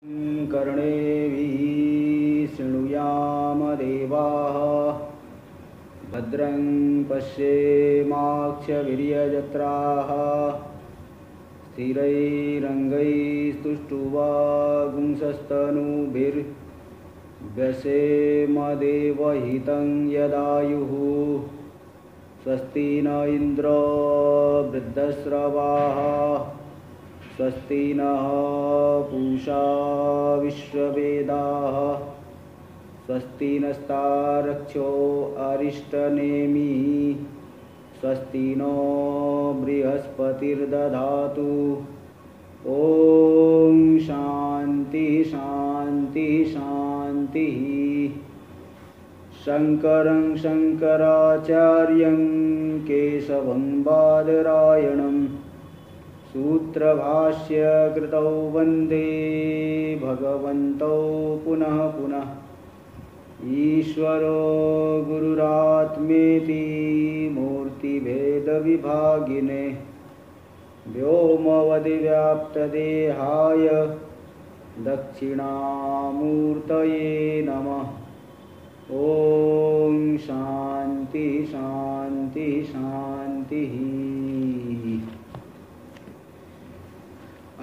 कर्णेभिः शृणुयाम देवाः भद्रं पश्येमाक्षवीर्यजत्राः स्थिरैरङ्गैस्तुष्टुवागुंसस्तनूभिर्व्यसेमदेवहितं यदायुः स्वस्ति न इन्द्रो वृद्धश्रवाः स्वस्ति नः पूषा विश्ववेदाः स्वस्ति नस्तार्क्ष्यो अरिष्टनेमिः स्वस्ति नो बृहस्पतिर्दधातु। ओम शांति शांति शांति। शंकरं शंकराचार्यं केशवं बादरायणं सूत्रभाष्य कृतौ वन्दे भगवन्तौ पुनः पुनः। ईश्वरो गुरुरात्मेति मूर्तिभेदविभागिने व्योमवद्व्याप्तदेहाय दक्षिणामूर्तये नमः। ओम शांति शांति शांति।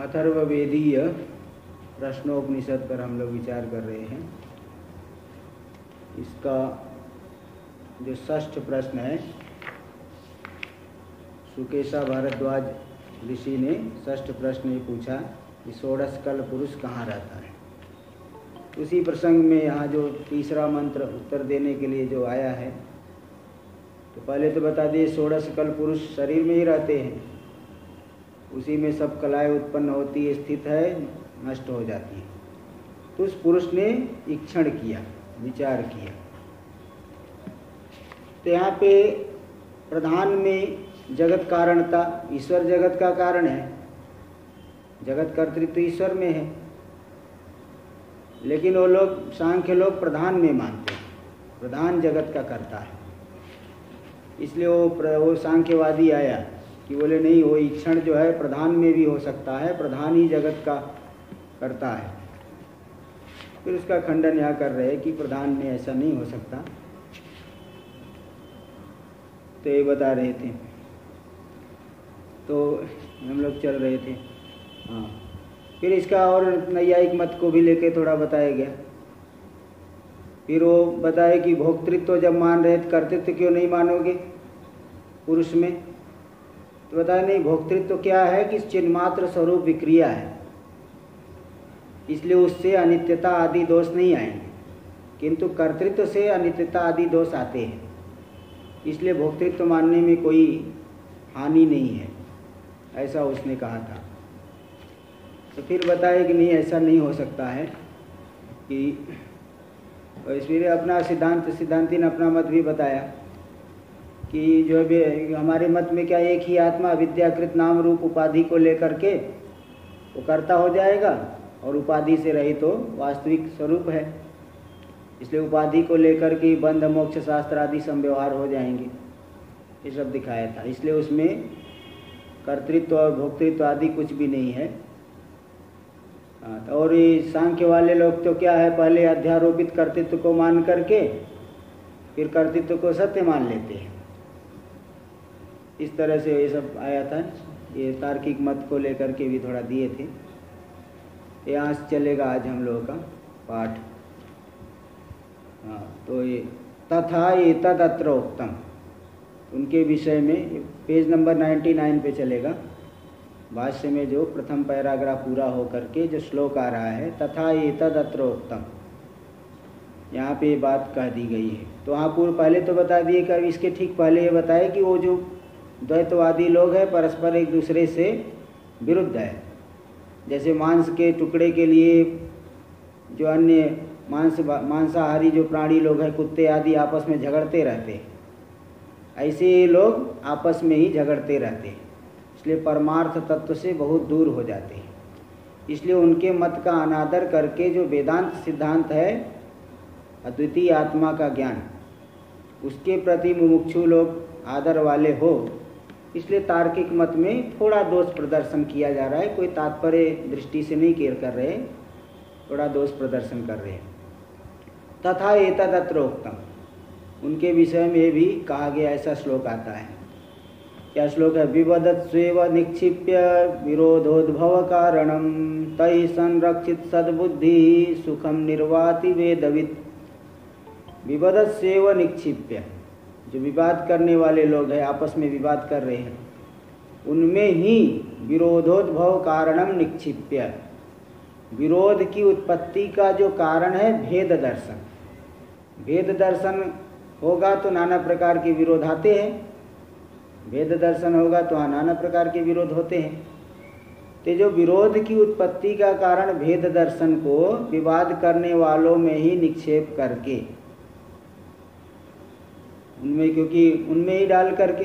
अथर्ववेदीय प्रश्नोपनिषद पर हम लोग विचार कर रहे हैं। इसका जो षष्ठ प्रश्न है, सुकेशा भारद्वाज ऋषि ने षष्ठ प्रश्न ये पूछा कि षोडशकल पुरुष कहाँ रहता है। उसी प्रसंग में यहाँ जो तीसरा मंत्र उत्तर देने के लिए जो आया है, तो पहले तो बता दिए षोडशकल पुरुष शरीर में ही रहते हैं, उसी में सब कलाएं उत्पन्न होती है, स्थित है, नष्ट हो जाती है। तो उस पुरुष ने ईक्षण किया, विचार किया। तो यहाँ पे प्रधान में जगत कारणता, ईश्वर जगत का कारण है, जगत कर्तृत्व ईश्वर में है, लेकिन वो लोग सांख्य लोग प्रधान में मानते हैं, प्रधान जगत का करता है। इसलिए वो सांख्यवादी आया कि बोले नहीं, वो ईक्षण जो है प्रधान में भी हो सकता है, प्रधान ही जगत का करता है। फिर उसका खंडन यहाँ कर रहे हैं कि प्रधान में ऐसा नहीं हो सकता। तो ये बता रहे थे, तो हम लोग चल रहे थे। हाँ, फिर इसका और नैयायिक मत को भी लेके थोड़ा बताया गया। फिर वो बताए कि भोक्तृत्व जब मान रहे, कर्तृत्व क्यों नहीं मानोगे पुरुष में। तो बताया नहीं, भोक्तृत्व क्या है कि चिन्मात्र स्वरूप विक्रिया है, इसलिए उससे अनित्यता आदि दोष नहीं आएंगे, किंतु कर्तृत्व से अनित्यता आदि दोष आते हैं। इसलिए भोक्तृत्व मानने में कोई हानि नहीं है, ऐसा उसने कहा था। तो फिर बताया कि नहीं, ऐसा नहीं हो सकता है कि इसलिए अपना सिद्धांति ने अपना मत भी बताया कि जो भी हमारे मत में क्या एक ही आत्मा विद्याकृत नाम रूप उपाधि को लेकर के वो कर्ता हो जाएगा और उपाधि से रहित तो वास्तविक स्वरूप है। इसलिए उपाधि को लेकर के बंध मोक्ष शास्त्र आदि संव्यवहार हो जाएंगे, ये सब दिखाया था। इसलिए उसमें कर्तृत्व और भोक्तृत्व आदि कुछ भी नहीं है। और ये सांख्य वाले लोग तो क्या है, पहले अध्यारोपित कर्तृत्व को मान करके फिर कर्तृत्व को सत्य मान लेते हैं। इस तरह से ये सब आया था। ये तार्किक मत को लेकर के भी थोड़ा दिए थे। यहाँ से चलेगा आज हम लोगों का पाठ। हाँ, तो ये तथा एतद् अत्र उक्तम, उनके विषय में पेज नंबर 99 पे चलेगा। भाष्य में जो प्रथम पैराग्राफ पूरा हो करके जो श्लोक आ रहा है, तथा एतद् अत्र उक्तम, यहाँ पे बात कह दी गई है। तो वहाँ पूर्व पहले तो बता दिए कि इसके ठीक पहले ये बताए कि वो जो द्वैतवादी लोग हैं परस्पर एक दूसरे से विरुद्ध है। जैसे मांस के टुकड़े के लिए जो अन्य मांसाहारी जो प्राणी लोग हैं, कुत्ते आदि, आपस में झगड़ते रहते हैं, ऐसे ये लोग आपस में ही झगड़ते रहते हैं। इसलिए परमार्थ तत्व से बहुत दूर हो जाते हैं। इसलिए उनके मत का अनादर करके जो वेदांत सिद्धांत है, अद्वितीय आत्मा का ज्ञान, उसके प्रति मुमुक्षु लोग आदर वाले हो, इसलिए तार्किक मत में थोड़ा दोष प्रदर्शन किया जा रहा है। कोई तात्पर्य दृष्टि से नहीं केयर कर रहे, थोड़ा दोष प्रदर्शन कर रहे हैं। तथा एतदत्रोक्तम, उनके विषय में भी कहा गया ऐसा श्लोक आता है। क्या श्लोक है? विवदत्स्वेव निक्षिप्य विरोधोद्भव कारणम तै संरक्षित सद्बुद्धि सुखम निर्वाति वेदवित्। विवदत्स्वेव निक्षिप्य, जो विवाद करने वाले लोग हैं, आपस में विवाद कर रहे हैं, उनमें ही विरोधोद्भव कारणम निक्षिप्य, विरोध की उत्पत्ति का जो कारण है भेद दर्शन। भेद दर्शन होगा तो नाना प्रकार के विरोध आते हैं, भेद दर्शन होगा तो नाना प्रकार के विरोध होते हैं। तो जो विरोध की उत्पत्ति का कारण भेद दर्शन को विवाद करने वालों में ही निक्षेप करके, उनमें, क्योंकि उनमें ही डाल करके,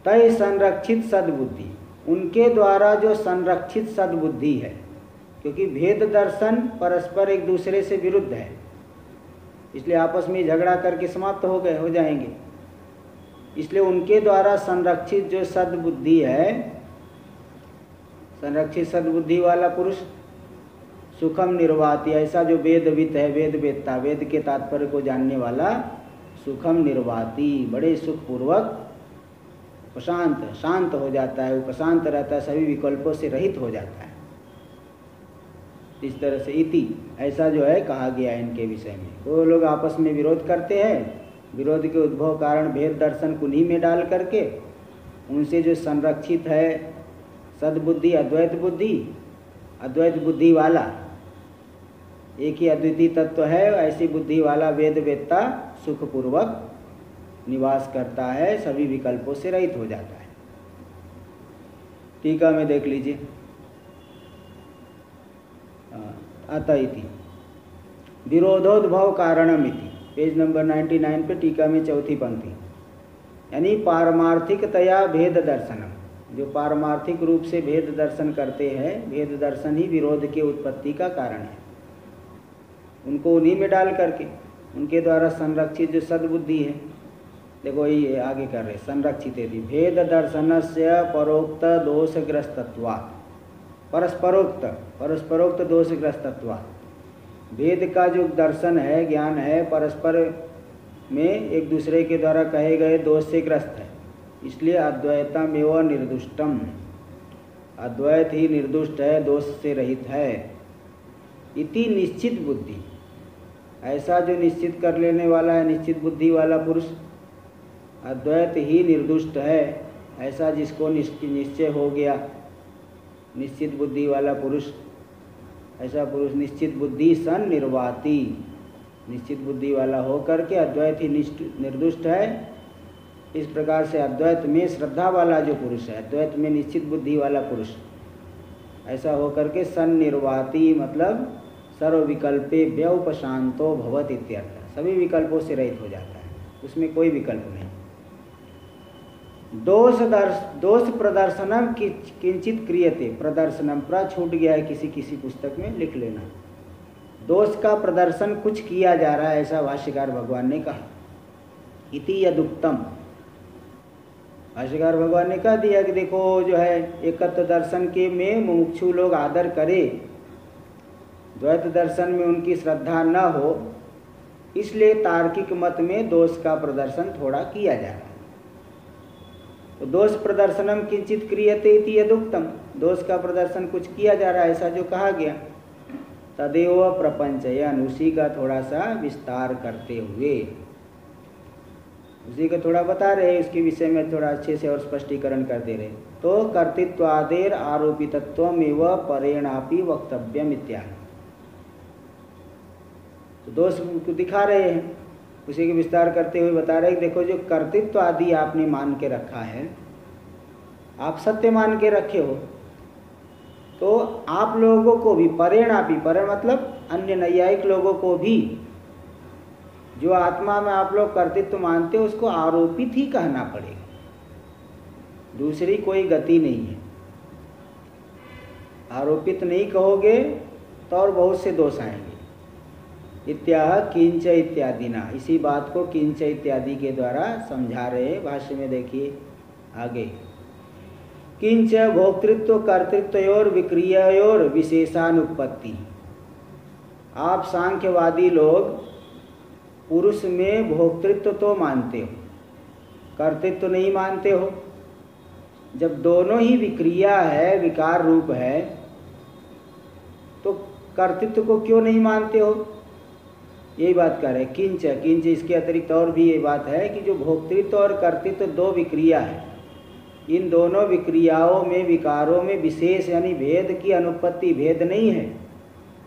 तय संरक्षित सद्बुद्धि, उनके द्वारा जो संरक्षित सद्बुद्धि है, क्योंकि भेद दर्शन परस्पर एक दूसरे से विरुद्ध है, इसलिए आपस में झगड़ा करके समाप्त हो जाएंगे। इसलिए उनके द्वारा संरक्षित जो सद्बुद्धि है, संरक्षित सद्बुद्धि वाला पुरुष सुखम निर्वाति, ऐसा जो वेदवित है, वेद वेदता, वेद के तात्पर्य को जानने वाला, सुखम निर्वाति, बड़े सुखपूर्वक शांत हो जाता है, उपशांत रहता है, सभी विकल्पों से रहित हो जाता है। इस तरह से इति, ऐसा जो है कहा गया है इनके विषय में। वो लोग आपस में विरोध करते हैं, विरोध के उद्भव कारण भेद दर्शन कुन्ही में डाल करके उनसे जो संरक्षित है सद्बुद्धि, अद्वैत बुद्धि वाला, एक ही अद्वितीय तत्व है, ऐसी बुद्धि वाला वेद वेदता सुखपूर्वक निवास करता है, सभी विकल्पों से रहित हो जाता है। टीका में देख लीजिए, अतः इति विरोधोद्भव कारणम इति, पेज नंबर 99 पे टीका में चौथी पंक्ति, यानी पारमार्थिकतया भेद दर्शनम, जो पारमार्थिक रूप से भेद दर्शन करते हैं, भेद दर्शन ही विरोध के उत्पत्ति का कारण है। उनको उन्हीं में डाल करके उनके द्वारा संरक्षित जो सद्बुद्धि है, देखो ये आगे कर रहे, संरक्षित यदि भेद दर्शनस्य परोक्त दोषग्रस्तत्वात्, परस्परोक्त दोषग्रस्तत्वात्, भेद का जो दर्शन है, ज्ञान है, परस्पर में एक दूसरे के द्वारा कहे गए दोष से ग्रस्त है, इसलिए अद्वैतमेव निर्दुष्टम, अद्वैत ही निर्दुष्ट है, दोष से रहित है। इति निश्चित बुद्धि, ऐसा जो निश्चित कर लेने वाला है, निश्चित बुद्धि वाला पुरुष, अद्वैत ही निर्दुष्ट है, ऐसा जिसको निश्चय हो गया, निश्चित बुद्धि वाला पुरुष, ऐसा पुरुष निश्चित बुद्धि सन निर्वाति, निश्चित बुद्धि वाला हो करके अद्वैत ही निर्दुष्ट है। इस प्रकार से अद्वैत में श्रद्धा वाला जो पुरुष है, अद्वैत में निश्चित बुद्धि वाला पुरुष, ऐसा हो करके सन निर्वाति मतलब सर्व विकल्पे व्यपशांतो भवत इत्यर्थ, सभी विकल्पों से रहित हो जाता है, उसमें कोई विकल्प नहीं। दोष प्रदर्शनम किंचित क्रियते, प्रदर्शनम प्र छूट गया है किसी पुस्तक में, लिख लेना। दोष का प्रदर्शन कुछ किया जा रहा है, ऐसा भाष्यकार भगवान ने कहा। इति यदुक्तम, भाष्यकार भगवान ने कह दिया कि देखो जो है एकत्व दर्शन के में मुमुक्षु लोग आदर करे, द्वैत दर्शन में उनकी श्रद्धा न हो, इसलिए तार्किक मत में दोष का प्रदर्शन थोड़ा किया जा रहा है। तो दोष प्रदर्शनम किंचित क्रियते इति यदुक्तम, दोष का प्रदर्शन कुछ किया जा रहा है, ऐसा जो कहा गया। तदेव प्रपंचयन, उसी का थोड़ा सा विस्तार करते हुए, उसी को थोड़ा बता रहे, इसके विषय में थोड़ा अच्छे से और स्पष्टीकरण कर दे रहे। तो कर्तृत्वादेर आरोपितत्वमेव परेणापि वक्तव्यम इत्यादि, तो दोष को दिखा रहे हैं, उसी के विस्तार करते हुए बता रहे कि देखो जो कर्तृत्व आदि आपने मान के रखा है, आप सत्य मान के रखे हो, तो आप लोगों को भी परेणापि, परे मतलब अन्य नैयायिक लोगों को भी, जो आत्मा में आप लोग कर्तृत्व मानते हो, उसको आरोपित ही कहना पड़ेगा, दूसरी कोई गति नहीं है। आरोपित नहीं कहोगे तो और बहुत से दोष आएंगे। इत्याह किंच इत्यादि ना, इसी बात को किंच इत्यादि के द्वारा समझा रहे। भाष्य में देखिए आगे, किंच भोक्तृत्व कर्तृत्वयोर विक्रियायोर विशेषानुपत्ति। आप सांख्यवादी लोग पुरुष में भोक्तृत्व तो मानते हो, कर्तृत्व नहीं मानते हो। जब दोनों ही विक्रिया है, विकार रूप है, तो कर्तृत्व को क्यों नहीं मानते हो? यही बात कर रहे हैं। किंच किंच इसके अतिरिक्त और भी ये बात है कि जो भोक्तृत्व और कर्तृत्व दो विक्रिया है, इन दोनों विक्रियाओं में, विकारों में विशेष यानी भेद की अनुपत्ति, भेद नहीं है,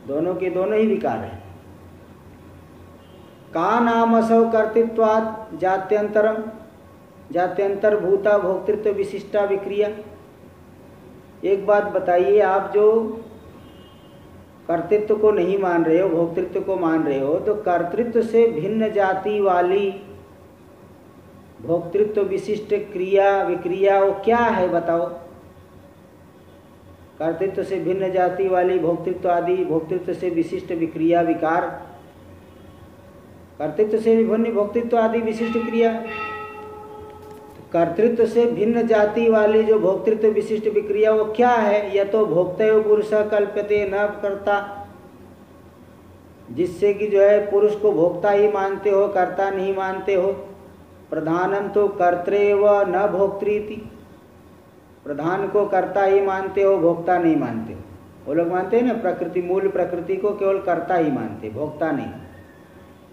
दोनों के दोनों ही विकार हैं। का नाम असौ कर्तृत्वात् जात्यंतरम, जात्यंतर भूता भोक्तृत्व विशिष्टा विक्रिया। एक बात बताइए, आप जो कर्तृत्व को नहीं मान रहे हो, भोक्तृत्व को मान रहे हो, तो कर्तृत्व से भिन्न जाति वाली भोक्तृत्व विशिष्ट क्रिया विक्रिया वो क्या है बताओ? कर्तृत्व से भिन्न जाति वाली भोक्तृत्व आदि, भोक्तृत्व से विशिष्ट विक्रिया विकार, कर्तृत्व से भिन्न भोक्तृत्व आदि विशिष्ट क्रिया। कर्तृत्व से भिन्न जाति वाली जो भोक्तृत्व विशिष्ट विक्रिया वो क्या है? या तो भोक्तव्य पुरुष कल्प्यते न कर्ता, जिससे कि जो है पुरुष को भोक्ता ही मानते हो, कर्ता नहीं मानते हो। प्रधानम तो कर्तृव न भोक्तृति, प्रधान को कर्ता ही मानते हो, भोक्ता नहीं मानते हो। वो लोग मानते हैं ना, प्रकृति मूल प्रकृति को केवल कर्ता ही मानते, भोक्ता नहीं।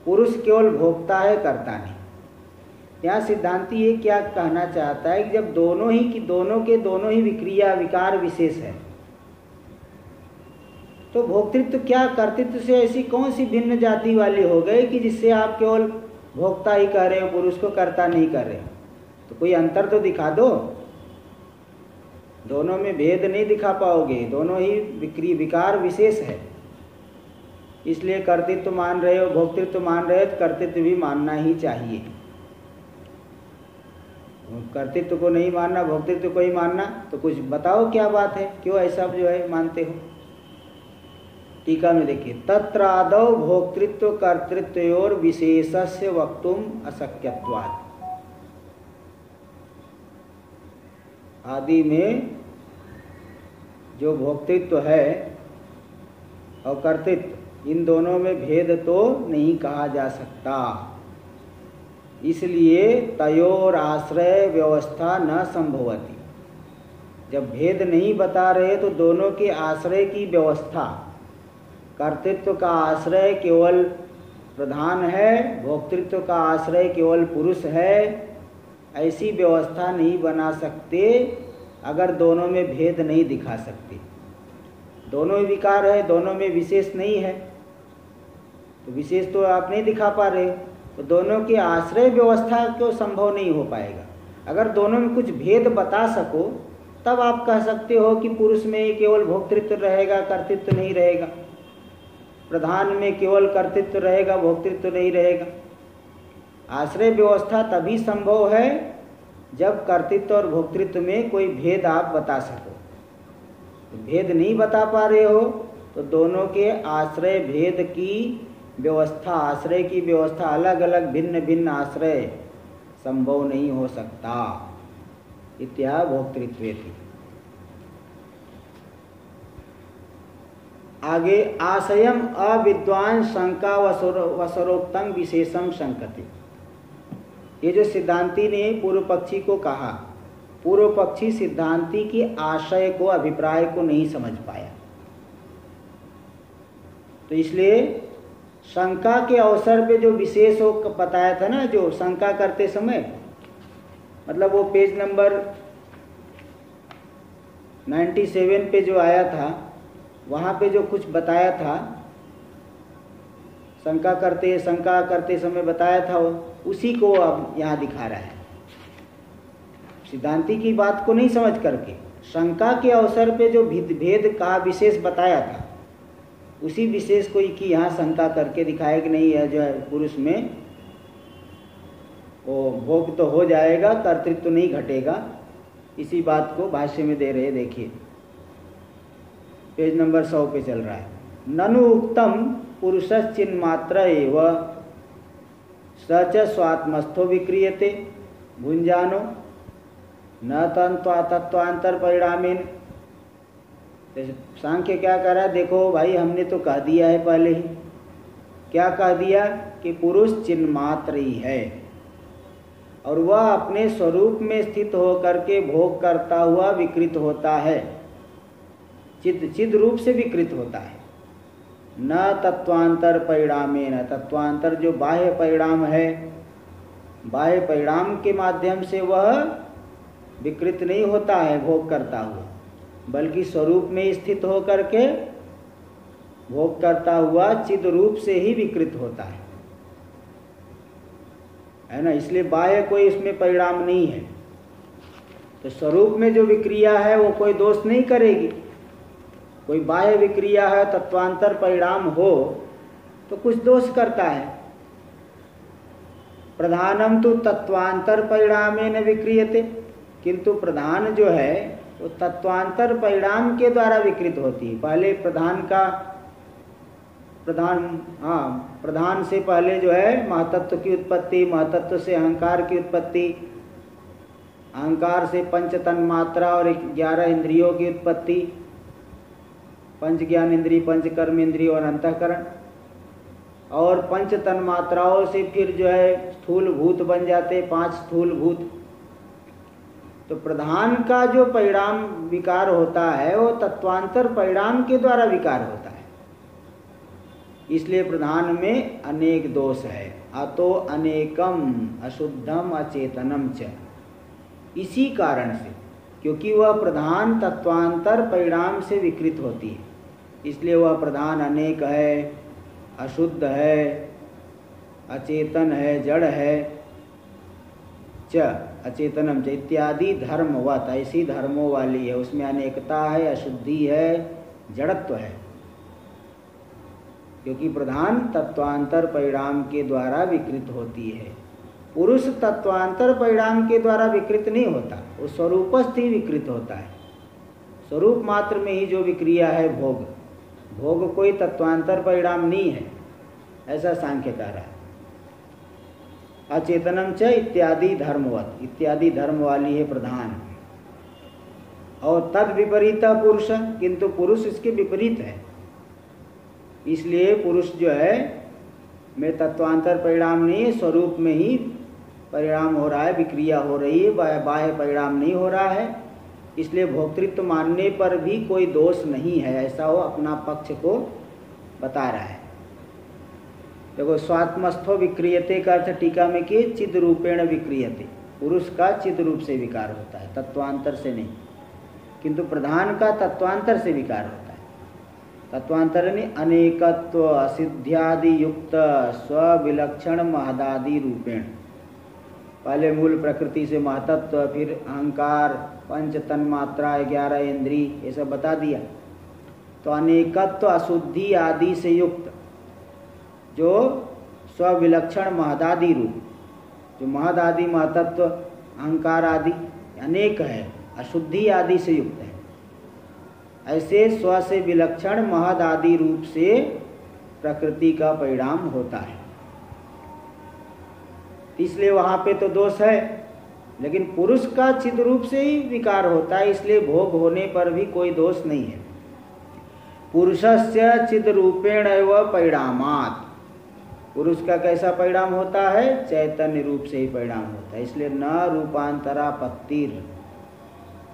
पुरुष केवल भोक्ता है, कर्ता नहीं। यहाँ सिद्धांती ये क्या कहना चाहता है कि जब दोनों ही की दोनों के दोनों ही विक्रिया विकार विशेष है, तो भोक्तृत्व क्या कर्तृत्व से ऐसी कौन सी भिन्न जाति वाली हो गई कि जिससे आप केवल भोक्ता ही कह रहे हो, पुरुष को कर्ता नहीं कर रहे हो? तो कोई अंतर तो दिखा दो। दोनों में भेद नहीं दिखा पाओगे, दोनों ही विकार विशेष है। इसलिए कर्तृत्व मान रहे हो, भोक्तृत्व मान रहे हो, तो कर्तृत्व भी मानना ही चाहिए। कर्तृत्व को नहीं मानना, भोक्तृत्व को ही मानना, तो कुछ बताओ क्या बात है, क्यों ऐसा जो है मानते हो? टीका में देखिए, तत्र आदौ भोक्तृत्व कर्तृत्वयोर विशेषस्य वक्तुम अशक्यत्वात्। आदि में जो भोक्तृत्व है और कर्तृत्व, इन दोनों में भेद तो नहीं कहा जा सकता। इसलिए तयोर आश्रय व्यवस्था न संभवती। जब भेद नहीं बता रहे तो दोनों के आश्रय की व्यवस्था, कर्तृत्व का आश्रय केवल प्रधान है, भोक्तृत्व का आश्रय केवल पुरुष है, ऐसी व्यवस्था नहीं बना सकते अगर दोनों में भेद नहीं दिखा सकते। दोनों ही विकार है, दोनों में विशेष नहीं है, तो विशेष तो आप नहीं दिखा पा रहे, तो दोनों के आश्रय व्यवस्था को संभव नहीं हो पाएगा। अगर दोनों में कुछ भेद बता सको तब आप कह सकते हो कि पुरुष में केवल भोक्तृत्व रहेगा, कर्तृत्व नहीं रहेगा, प्रधान में केवल कर्तृत्व रहेगा, भोक्तृत्व नहीं रहेगा। आश्रय व्यवस्था तभी संभव है जब कर्तृत्व और भोक्तृत्व में कोई भेद आप बता सको। तो भेद नहीं बता पा रहे हो तो दोनों के आश्रय भेद की व्यवस्था, आश्रय की व्यवस्था अलग अलग भिन्न भिन्न आश्रय संभव नहीं हो सकता। इत्या भोक्तृत्वेति। आगे आशयम अविद्वान शंका वसरोक्तम विशेषम शंकते। ये जो सिद्धांती ने पूर्व पक्षी को कहा, पूर्व पक्षी सिद्धांती की आशय को, अभिप्राय को नहीं समझ पाया, तो इसलिए शंका के अवसर पे जो विशेष हो बताया था ना, जो शंका करते समय, मतलब वो पेज नंबर 97 पे जो आया था, वहाँ पे जो कुछ बताया था, शंका करते समय बताया था, उसी को अब यहाँ दिखा रहा है। सिद्धांती की बात को नहीं समझ करके शंका के अवसर पे जो भेद का विशेष बताया था, उसी विशेष को की यहाँ शंका करके दिखाया कि नहीं है जो है पुरुष में वो भोग तो हो जाएगा, कर्तृत्व नहीं घटेगा। इसी बात को भाष्य में दे रहे, देखिए पेज नंबर 100 पे चल रहा है। ननु उक्तम पुरुषश्चिन्मात्र एव स च स्वात्मस्थो विक्रियते भुंजानो। न तत्वांतर परिणामेन। सांख्य क्या कह रहा है, देखो भाई हमने तो कह दिया है पहले ही, क्या कह दिया कि पुरुष चिन्ह मात्र ही है और वह अपने स्वरूप में स्थित होकर के भोग करता हुआ विकृत होता है, चिद रूप से विकृत होता है। न तत्वांतर परिणामेन, तत्वांतर जो बाह्य परिणाम है, बाह्य परिणाम के माध्यम से वह विकृत नहीं होता है भोग करता हुआ, बल्कि स्वरूप में स्थित होकर के भोग करता हुआ चिद रूप से ही विकृत होता है ना। इसलिए बाह्य कोई इसमें परिणाम नहीं है। तो स्वरूप में जो विक्रिया है वो कोई दोष नहीं करेगी। कोई बाह्य विक्रिया है, तत्वांतर परिणाम हो तो कुछ दोष करता है। प्रधानम तो तत्वांतर परिणामेन विक्रियते, किंतु प्रधान जो है वो तत्वांतर परिणाम के द्वारा विकृत होती है। पहले प्रधान से पहले जो है महतत्व की उत्पत्ति, महतत्व से अहंकार की उत्पत्ति, अहंकार से पंच तन्मात्रा और 11 इंद्रियों की उत्पत्ति, पंच ज्ञान इंद्रिय, पंच कर्म इंद्रिय और अंतःकरण, और पंच तन्मात्राओं से फिर जो है स्थूल भूत बन जाते, 5 स्थूल भूत। तो प्रधान का जो परिणाम विकार होता है वो तत्वांतर परिणाम के द्वारा विकार होता है। इसलिए प्रधान में अनेक दोष है। अतो अनेकम अशुद्धम अचेतनम च, इसी कारण से, क्योंकि वह प्रधान तत्वांतर परिणाम से विकृत होती है, इसलिए वह प्रधान अनेक है, अशुद्ध है, अचेतन है, जड़ है। च अचेतनम च इत्यादि धर्मवत, ऐसी धर्मों वाली है, उसमें अनेकता है, अशुद्धि है, जड़त्व है, क्योंकि प्रधान तत्वांतर परिणाम के द्वारा विकृत होती है। पुरुष तत्वांतर परिणाम के द्वारा विकृत नहीं होता, वो स्वरूपस्थ ही विकृत होता है। स्वरूप मात्र में ही जो विक्रिया है भोग, भोग कोई तत्वांतर परिणाम नहीं है, ऐसा सांख्य कह रहा है। अचेतनम च इत्यादि धर्मवत, इत्यादि धर्म वाली है प्रधान। और तद विपरीत पुरुष, किंतु पुरुष इसके विपरीत है। इसलिए पुरुष जो है में तत्वांतर परिणाम नहीं, स्वरूप में ही परिणाम हो रहा है, विक्रिया हो रही है, बाह्य परिणाम नहीं हो रहा है। इसलिए भोक्तृत्व मानने पर भी कोई दोष नहीं है, ऐसा वो अपना पक्ष को बता रहा है। देखो, स्वात्मस्थो विक्रियते का अर्थ टीका में कि चिद रूपेण विक्रियते, पुरुष का चिद रूप से विकार होता है, तत्वांतर से नहीं। किंतु प्रधान का तत्वांतर से विकार होता है। तत्वांतर ने अनेकत्व असिद्ध्यादि युक्त स्विलक्षण महदादि रूपेण, पहले मूल प्रकृति से महतत्व, फिर अहंकार, पंच तन्मात्रा, 11 इंद्री, ये सब बता दिया। तो अनेकत्व अशुद्धि आदि से युक्त जो स्विलक्षण महदादि रूप, जो महदादि महतत्व अहंकार आदि अनेक है, अशुद्धि आदि से युक्त है, ऐसे स्व से विलक्षण महद आदि रूप से प्रकृति का परिणाम होता है। इसलिए वहां पे तो दोष है, लेकिन पुरुष का चिद रूप से ही विकार होता है, इसलिए भोग होने पर भी कोई दोष नहीं है। पुरुषस्य चिद रूपेण एव परिणामात्, पुरुष का कैसा परिणाम होता है? चैतन्य रूप से ही परिणाम होता है। इसलिए न रूपांतरापत्तिर,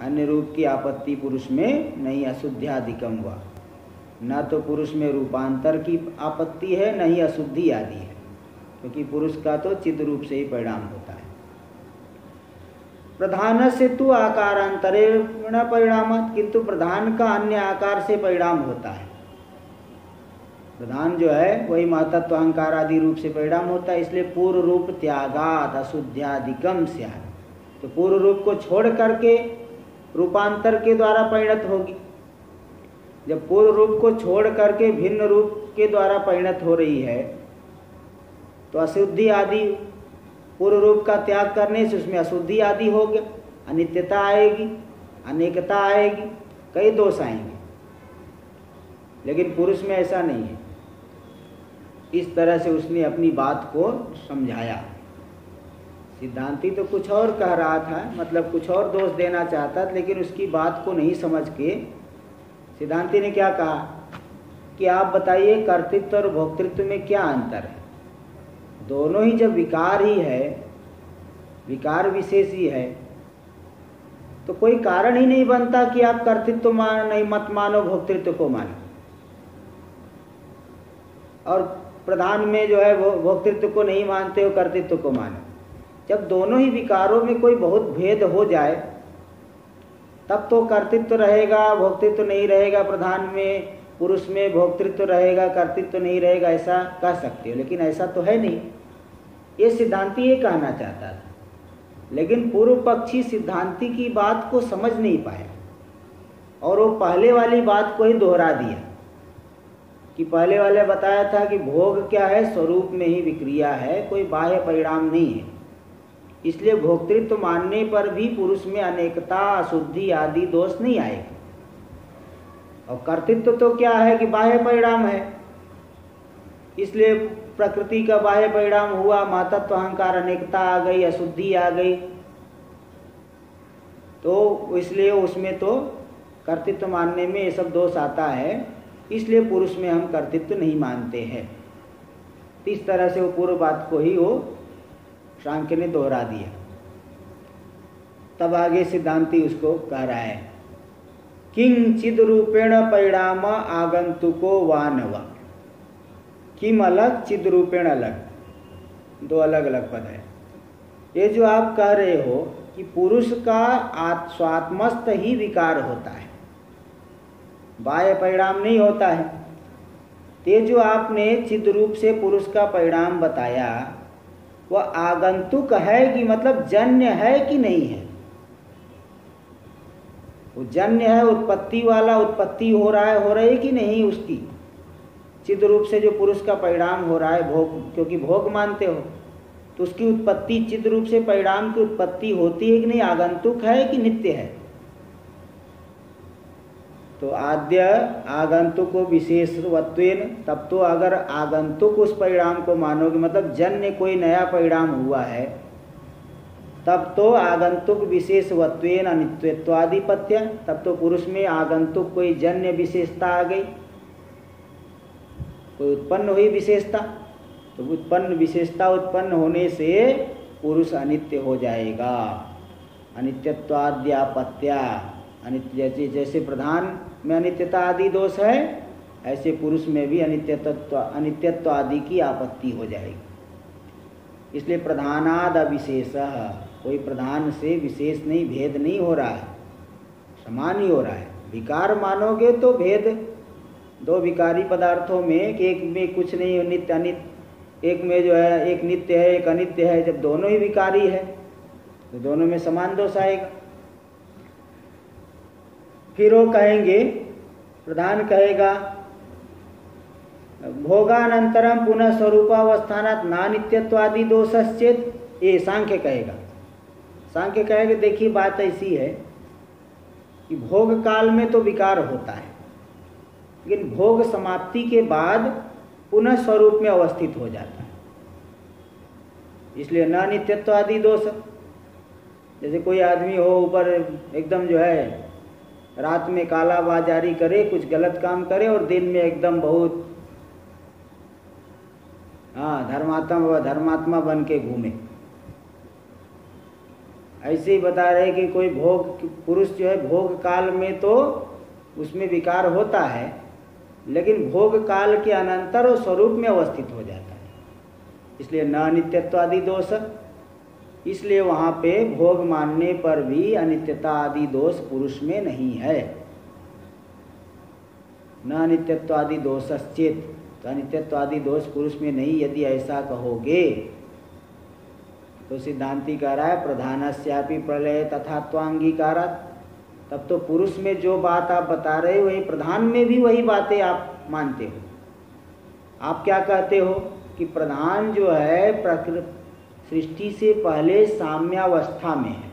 अन्य रूप की आपत्ति पुरुष में नहीं, अशुद्ध्यादिकम हुआ। न तो पुरुष में रूपांतर की आपत्ति है, न ही अशुद्धि आदि है, क्योंकि पुरुष का तो चिद रूप से ही परिणाम होता है। प्रधान से तु आकारांतरेण परिणामात्, किंतु प्रधान का अन्य आकार से परिणाम होता है। प्रधान जो है वही महतत्व अहंकार आदि रूप से परिणाम होता है। इसलिए पूर्व रूप त्यागात अशुद्ध्यादिकम स्यात्, तो पूर्व रूप को छोड़ करके रूपांतर के द्वारा परिणत होगी। जब पूर्व रूप को छोड़ करके भिन्न रूप के द्वारा परिणत हो रही है तो अशुद्धि आदि, पूर्व रूप का त्याग करने से उसमें अशुद्धि आदि हो गया, अनित्यता आएगी, अनेकता आएगी, कई दोष आएंगे। लेकिन पुरुष में ऐसा नहीं है। इस तरह से उसने अपनी बात को समझाया। सिद्धांती तो कुछ और कह रहा था, मतलब कुछ और दोष देना चाहता था, लेकिन उसकी बात को नहीं समझ के सिद्धांती ने क्या कहा कि आप बताइए कर्तृत्व और भोक्तृत्व में क्या अंतर है। दोनों ही जब विकार ही है, विकार विशेष ही है, तो कोई कारण ही नहीं बनता कि आप कर्तृत्व नहीं मत मानो, भोक्तृत्व को मानो, और प्रधान में जो है वो भोक्तृत्व को नहीं मानते हो, कर्तृत्व को मानो। जब दोनों ही विकारों में कोई बहुत भेद हो जाए तब तो कर्तृत्व रहेगा, भोक्तृत्व नहीं रहेगा, प्रधान में पुरुष में भोक्तृत्व रहेगा, कर्तृत्व नहीं रहेगा, ऐसा कह सकते हो, लेकिन ऐसा तो है नहीं। ये सिद्धांती ये कहना चाहता था, लेकिन पूर्व पक्षी सिद्धांती की बात को समझ नहीं पाया और वो पहले वाली बात को ही दोहरा दिया कि पहले वाले बताया था कि भोग क्या है, स्वरूप में ही विक्रिया है, कोई बाह्य परिणाम नहीं है, इसलिए भोक्तृत्व मानने पर भी पुरुष में अनेकता, अशुद्धि आदि दोष नहीं आएगा। और कर्तृत्व तो क्या है कि बाह्य परिणाम है, इसलिए प्रकृति का बाह्य परिणाम हुआ, महतत्व अहंकार अनेकता आ गई, अशुद्धि आ गई, तो इसलिए उसमें तो कर्तृत्व मानने में ये सब दोष आता है, इसलिए पुरुष में हम कर्तृत्व नहीं मानते हैं। इस तरह से वो पूर्व बात को ही वो सांख्य ने दोहरा दिया। तब आगे सिद्धांती उसको कह रहा है, किंचिद रूपेण परिणाम आगंतुको वानवा। किम अलग, चिद रूपेण अलग, दो अलग अलग पद है। ये जो आप कह रहे हो कि पुरुष का स्वात्मस्थ ही विकार होता है, बाह्य परिणाम नहीं होता है। ते जो आपने चिद रूप से पुरुष का परिणाम बताया वह आगंतुक है कि मतलब जन्य है कि नहीं है। वो जन्य है, उत्पत्ति वाला, उत्पत्ति हो रहा है कि नहीं उसकी। चिद रूप से जो पुरुष का परिणाम हो रहा है, भोग, क्योंकि भोग मानते हो, तो उसकी उत्पत्ति, चिद रूप से परिणाम की उत्पत्ति होती है कि नहीं, आगंतुक है कि नित्य है। तो आद्य आगंतुक विशेषवत्वेन, तब तो अगर आगंतुक उस परिणाम को मानोगे, मतलब जन्य कोई नया परिणाम हुआ है, तब तो आगंतुक विशेषवत्वेन अनित्यत्वाधिपत्य, तब तो पुरुष में आगंतुक कोई जन्य विशेषता आ गई, कोई उत्पन्न हुई विशेषता। तो उत्पन्न विशेषता उत्पन्न होने से पुरुष अनित्य हो जाएगा। अनित्यत्वाद्यापत्या, अनित्य, जैसे प्रधान में अनित्यता आदि दोष है, ऐसे पुरुष में भी अनित्यत्व आदि की आपत्ति हो जाएगी। इसलिए प्रधानाद अविशेष, कोई प्रधान से विशेष नहीं, भेद नहीं हो रहा है, समान ही हो रहा है। विकार मानोगे तो भेद दो विकारी पदार्थों में कि एक में कुछ नहीं, नित्य अनित्य, एक में जो है एक नित्य है एक अनित्य है, जब दोनों ही विकारी है तो दोनों में समान दोष आएगा। फिर वो कहेंगे, प्रधान कहेगा भोगानंतरम पुनः स्वरूपावस्थानात् नानित्यत्वादि दोषश्चेत, ये सांख्य कहेगा। सांख्य कहेगा देखिए बात ऐसी है कि भोग काल में तो विकार होता है, लेकिन भोग समाप्ति के बाद पुनः स्वरूप में अवस्थित हो जाता है, इसलिए न नित्यत्व आदि दोष। जैसे कोई आदमी हो ऊपर एकदम जो है रात में काला बाजारी करे, कुछ गलत काम करे, और दिन में एकदम बहुत धर्मात्मा बन के घूमे। ऐसे ही बता रहे कि कोई भोग, पुरुष जो है भोग काल में तो उसमें विकार होता है, लेकिन भोग काल के अनंतर वो स्वरूप में अवस्थित हो जाता है, इसलिए न अनित्यत्व आदि दोष। इसलिए वहाँ पे भोग मानने पर भी अनित्यता आदि दोष पुरुष में नहीं है। न अनित्यत्व आदि दोषश्चेत, तो अनित्यत्व आदि दोष पुरुष में नहीं, यदि ऐसा कहोगे तो सिद्धांती कह रहा है प्रधानस्यापि प्रलय तथात्वांगीकारात्, तब तो पुरुष में जो बात आप बता रहे हो वही प्रधान में भी वही बातें आप मानते हो। आप क्या कहते हो कि प्रधान जो है प्रकृति सृष्टि से पहले साम्यावस्था में है,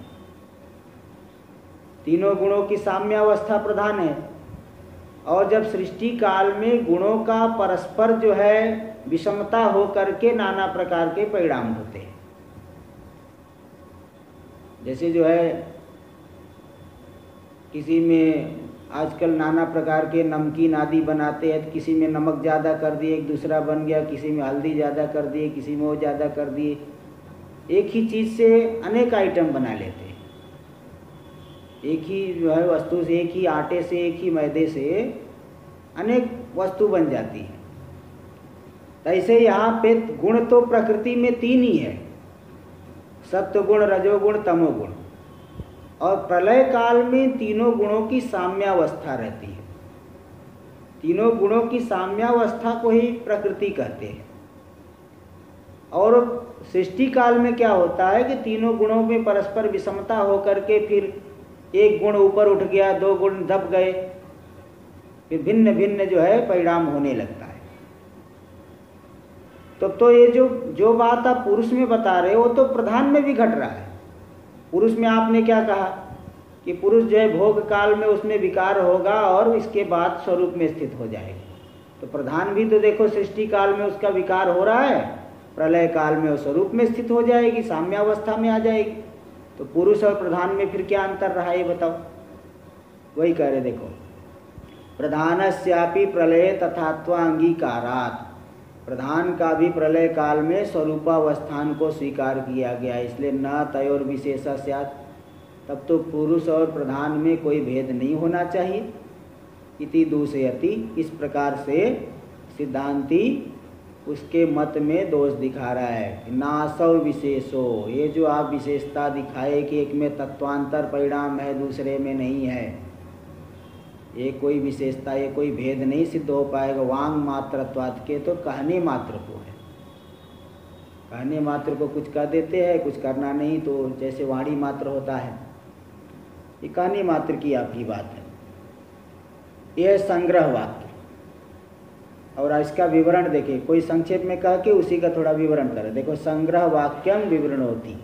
तीनों गुणों की साम्यावस्था प्रधान है, और जब सृष्टि काल में गुणों का परस्पर जो है विषमता हो करके नाना प्रकार के परिणाम होते हैं। जैसे जो है किसी में आजकल नाना प्रकार के नमकीन आदि बनाते हैं, तो किसी में नमक ज़्यादा कर दिए, एक दूसरा बन गया, किसी में हल्दी ज़्यादा कर दिए, किसी में वो ज़्यादा कर दिए। एक ही चीज़ से अनेक आइटम बना लेते हैं। एक ही जो है वस्तु से, एक ही आटे से, एक ही मैदे से अनेक वस्तु बन जाती है। तो ऐसे यहाँ पे गुण तो प्रकृति में 3 ही है, सत्वगुण, रजोगुण, तमोगुण। और प्रलय काल में तीनों गुणों की साम्यावस्था रहती है। तीनों गुणों की साम्यावस्था को ही प्रकृति कहते हैं। और सृष्टि काल में क्या होता है कि तीनों गुणों में परस्पर विषमता होकर के फिर एक गुण ऊपर उठ गया, 2 गुण दब गए, फिर भिन्न भिन्न जो है परिणाम होने लगता है। तो ये जो बात आप पुरुष में बता रहे हो तो प्रधान में भी घट रहा है। पुरुष में आपने क्या कहा कि पुरुष जो है भोग काल में उसमें विकार होगा और इसके बाद स्वरूप में स्थित हो जाएगा। तो प्रधान भी तो देखो सृष्टि काल में उसका विकार हो रहा है, प्रलय काल में वो स्वरूप में स्थित हो जाएगी, साम्यावस्था में आ जाएगी। तो पुरुष और प्रधान में फिर क्या अंतर रहा ये बताओ। वही कह रहे देखो, प्रधानस्यापि प्रलय तथात्वांगीकारात्, प्रधान का भी प्रलय काल में स्वरूपावस्थान को स्वीकार किया गया, इसलिए न तयोर विशेषा स्यात्। तब तो पुरुष और प्रधान में कोई भेद नहीं होना चाहिए। इति दूषयति, इस प्रकार से सिद्धांती उसके मत में दोष दिखा रहा है। नासौ विशेषो, ये जो आप विशेषता दिखाए कि एक में तत्वांतर परिणाम है दूसरे में नहीं है, ये कोई विशेषता, ये कोई भेद नहीं सिद्ध हो पाएगा। वांग मात्रत्वात् के तो कहने मात्र को है, कहने मात्र को कुछ कह देते हैं, कुछ करना नहीं, तो जैसे वाणी मात्र होता है, ये कहने मात्र की आपकी बात है। यह संग्रह वाक्य और इसका विवरण देखिए, कोई संक्षेप में कह के उसी का थोड़ा विवरण करे। देखो, संग्रह वाक्यम विवरण होती,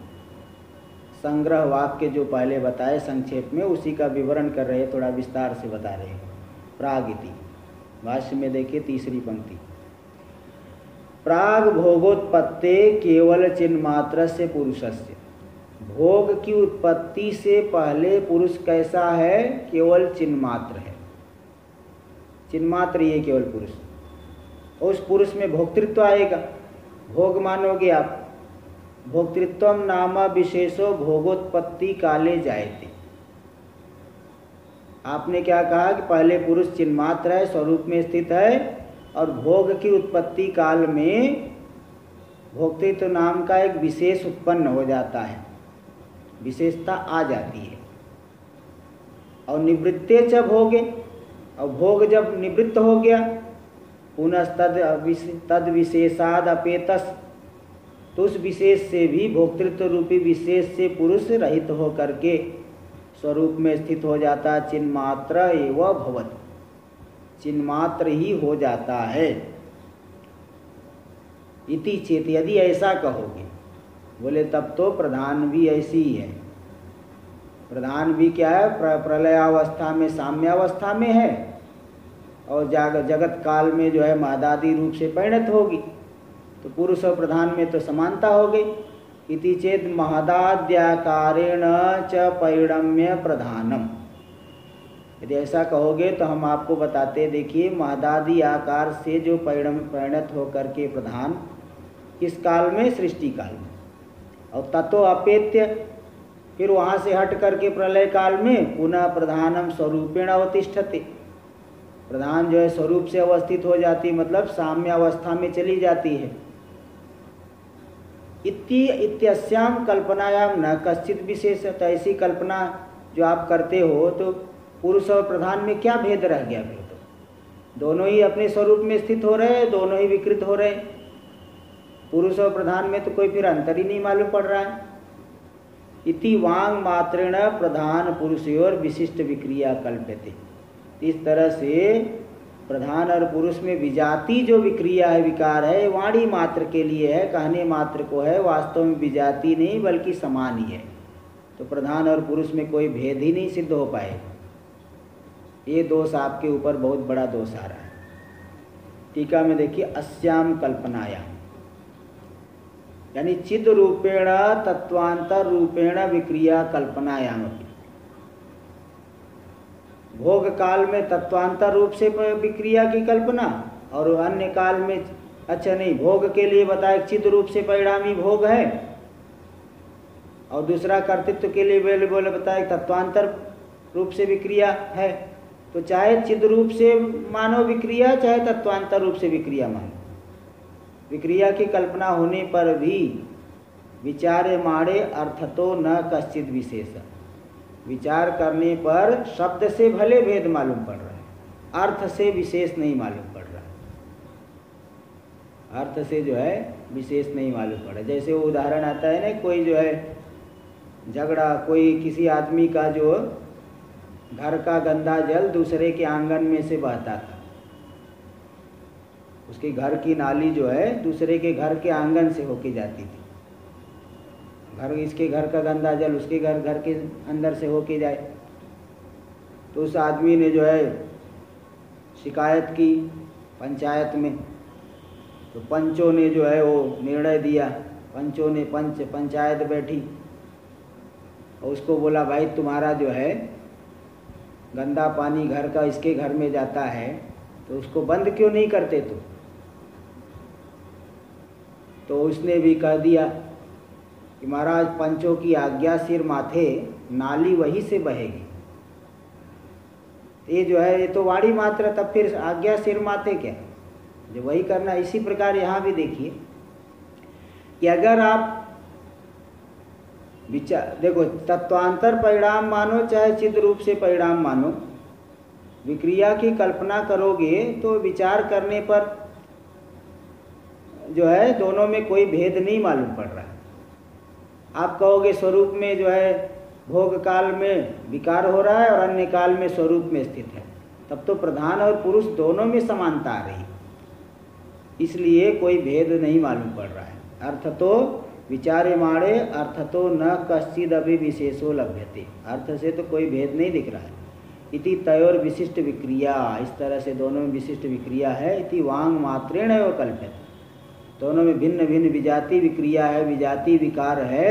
संग्रह वाक्य जो पहले बताए संक्षेप में उसी का विवरण कर रहे, थोड़ा विस्तार से बता रहे। प्रागिति भाष्य में देखिए 3री पंक्ति, प्राग भोगोत्पत्ते केवल चिन्मात्र से पुरुषस्य, भोग की उत्पत्ति से पहले पुरुष कैसा है? केवल चिन्मात्र है, चिन्मात्र ये केवल पुरुष। उस पुरुष में भोक्तृत्व आएगा, भोग मानोगे आप, भोक्तृत्वम नाम विशेषो भोगोत्पत्ति काले जायते। आपने क्या कहा कि पहले पुरुष चिन्मात्र है, स्वरूप में स्थित है, और भोग की उत्पत्ति काल में भोक्तृत्व नाम का एक विशेष उत्पन्न हो जाता है, विशेषता आ जाती है। और निवृत्ते च भोगे, और भोग जब निवृत्त हो गया, पुनः तद विशेषाद अपेतस, तो उस विशेष से भी भोक्तृत्व रूपी विशेष से पुरुष रहित हो करके स्वरूप में स्थित हो जाता, चिन्मात्र एवं भवति, चिन्मात्र ही हो जाता है। इति चेत, यदि ऐसा कहोगे, बोले तब तो प्रधान भी ऐसी ही है। प्रधान भी क्या है? प्रलयावस्था में साम्यावस्था में है, और जगत काल में जो है महदादि रूप से परिणत होगी, तो पुरुष और प्रधान में तो समानता हो गई। इति चेत महदाद्याकारेण च परिणम्य प्रधानम, यदि ऐसा कहोगे तो हम आपको बताते, देखिए महदादि आकार से जो परिणत होकर के प्रधान किस काल में? सृष्टि काल में। और ततो अपेत्य, फिर वहाँ से हट करके प्रलय काल में पुनः प्रधानम स्वरूपेण अवतिष्ठते, प्रधान जो है स्वरूप से अवस्थित हो जाती, मतलब साम्य अवस्था में चली जाती है। इत्यस्याम कल्पनायाम न कश्चित विशेष, तो ऐसी कल्पना जो आप करते हो तो पुरुष और प्रधान में क्या भेद रह गया? फिर तो दोनों ही अपने स्वरूप में स्थित हो रहे हैं, दोनों ही विकृत हो रहे हैं। पुरुष और प्रधान में तो कोई फिर अंतर ही नहीं मालूम पड़ रहा है। इति वांग मात्रेण प्रधान पुरुषयोर विशिष्ट विक्रिया कल्प्यते, इस तरह से प्रधान और पुरुष में विजाति जो विक्रिया है, विकार है, वाणी मात्र के लिए है, कहने मात्र को है, वास्तव में विजाति नहीं बल्कि समान ही है। तो प्रधान और पुरुष में कोई भेद ही नहीं सिद्ध हो पाएगा। ये दोष आपके ऊपर बहुत बड़ा दोष आ रहा है। टीका में देखिए, अस्याम कल्पनायाम, यानी चिद रूपेण तत्वांतर रूपेण विक्रिया कल्पनायाम। भोग काल में तत्वांतर रूप से विक्रिया की कल्पना, और अन्य काल में अच्छा नहीं, भोग के लिए बताया चिद रूप से परिणामी भोग है, और दूसरा कर्तृत्व के लिए बोले बताया तत्वांतर रूप से विक्रिया है। तो चाहे चिद रूप से मानो विक्रिया, चाहे तत्वांतर रूप से विक्रिया मानो, विक्रिया की कल्पना होने पर भी विचारे माड़े अर्थतो न कश्चित विशेष। विचार करने पर शब्द से भले भेद मालूम पड़ रहा है, अर्थ से विशेष नहीं मालूम पड़ रहा है, अर्थ से जो है विशेष नहीं मालूम पड़ रहा। जैसे वो उदाहरण आता है ना, कोई जो है झगड़ा, कोई किसी आदमी का जो घर का गंदा जल दूसरे के आंगन में से बहता था, उसके घर की नाली जो है दूसरे के घर के आंगन से होके जाती थी। इसके घर का गंदा जल उसके घर के अंदर से होके जाए, तो उस आदमी ने जो है शिकायत की पंचायत में। तो पंचों ने जो है वो निर्णय दिया, पंचों ने पंचायत बैठी और उसको बोला, भाई तुम्हारा जो है गंदा पानी घर का इसके घर में जाता है, तो उसको बंद क्यों नहीं करते तुम? तो उसने भी कह दिया कि महाराज पंचों की आज्ञा सिर माथे, नाली वहीं से बहेगी। ये जो है ये तो वाणी मात्र, तब फिर आज्ञा सिर माथे क्या, जो वही करना। इसी प्रकार यहाँ भी देखिए कि अगर आप विचार देखो, तत्वांतर परिणाम मानो चाहे चिद रूप से परिणाम मानो, विक्रिया की कल्पना करोगे तो विचार करने पर जो है दोनों में कोई भेद नहीं मालूम पड़ रहा है। आप कहोगे स्वरूप में जो है भोग काल में विकार हो रहा है और अन्य काल में स्वरूप में स्थित है, तब तो प्रधान और पुरुष दोनों में समानता आ रही, इसलिए कोई भेद नहीं मालूम पड़ रहा है। अर्थ तो विचारे माड़े अर्थ तो न कश्चिद अभी विशेषो लभ्यते, अर्थ से तो कोई भेद नहीं दिख रहा है। इति तयोर विशिष्ट विक्रिया, इस तरह से दोनों में विशिष्ट विक्रिया है। इति वांग मात्रेण एव कल्प्यते, दोनों में भिन्न भिन्न विजाति विक्रिया है, विजाति विकार है,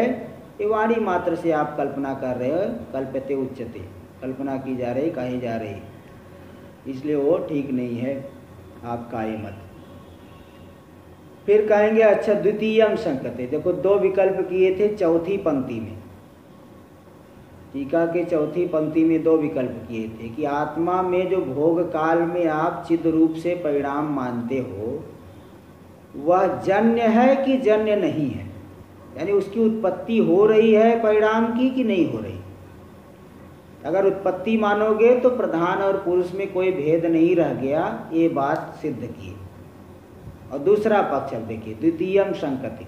ये वाणी मात्र से आप कल्पना कर रहे हो। कल्प्यते उच्यते, कल्पना की जा रही, कही जा रही, इसलिए वो ठीक नहीं है आपका ये मत। फिर कहेंगे अच्छा द्वितीयम संकते, देखो दो विकल्प किए थे चौथी पंक्ति में, टीका के चौथी पंक्ति में दो विकल्प किए थे कि आत्मा में जो भोग काल में आप चिद रूप से परिणाम मानते हो, वह जन्य है कि जन्य नहीं है, यानी उसकी उत्पत्ति हो रही है परिणाम की कि नहीं हो रही। अगर उत्पत्ति मानोगे तो प्रधान और पुरुष में कोई भेद नहीं रह गया, ये बात सिद्ध की। और दूसरा पक्ष अब देखिए, द्वितीयम संकति,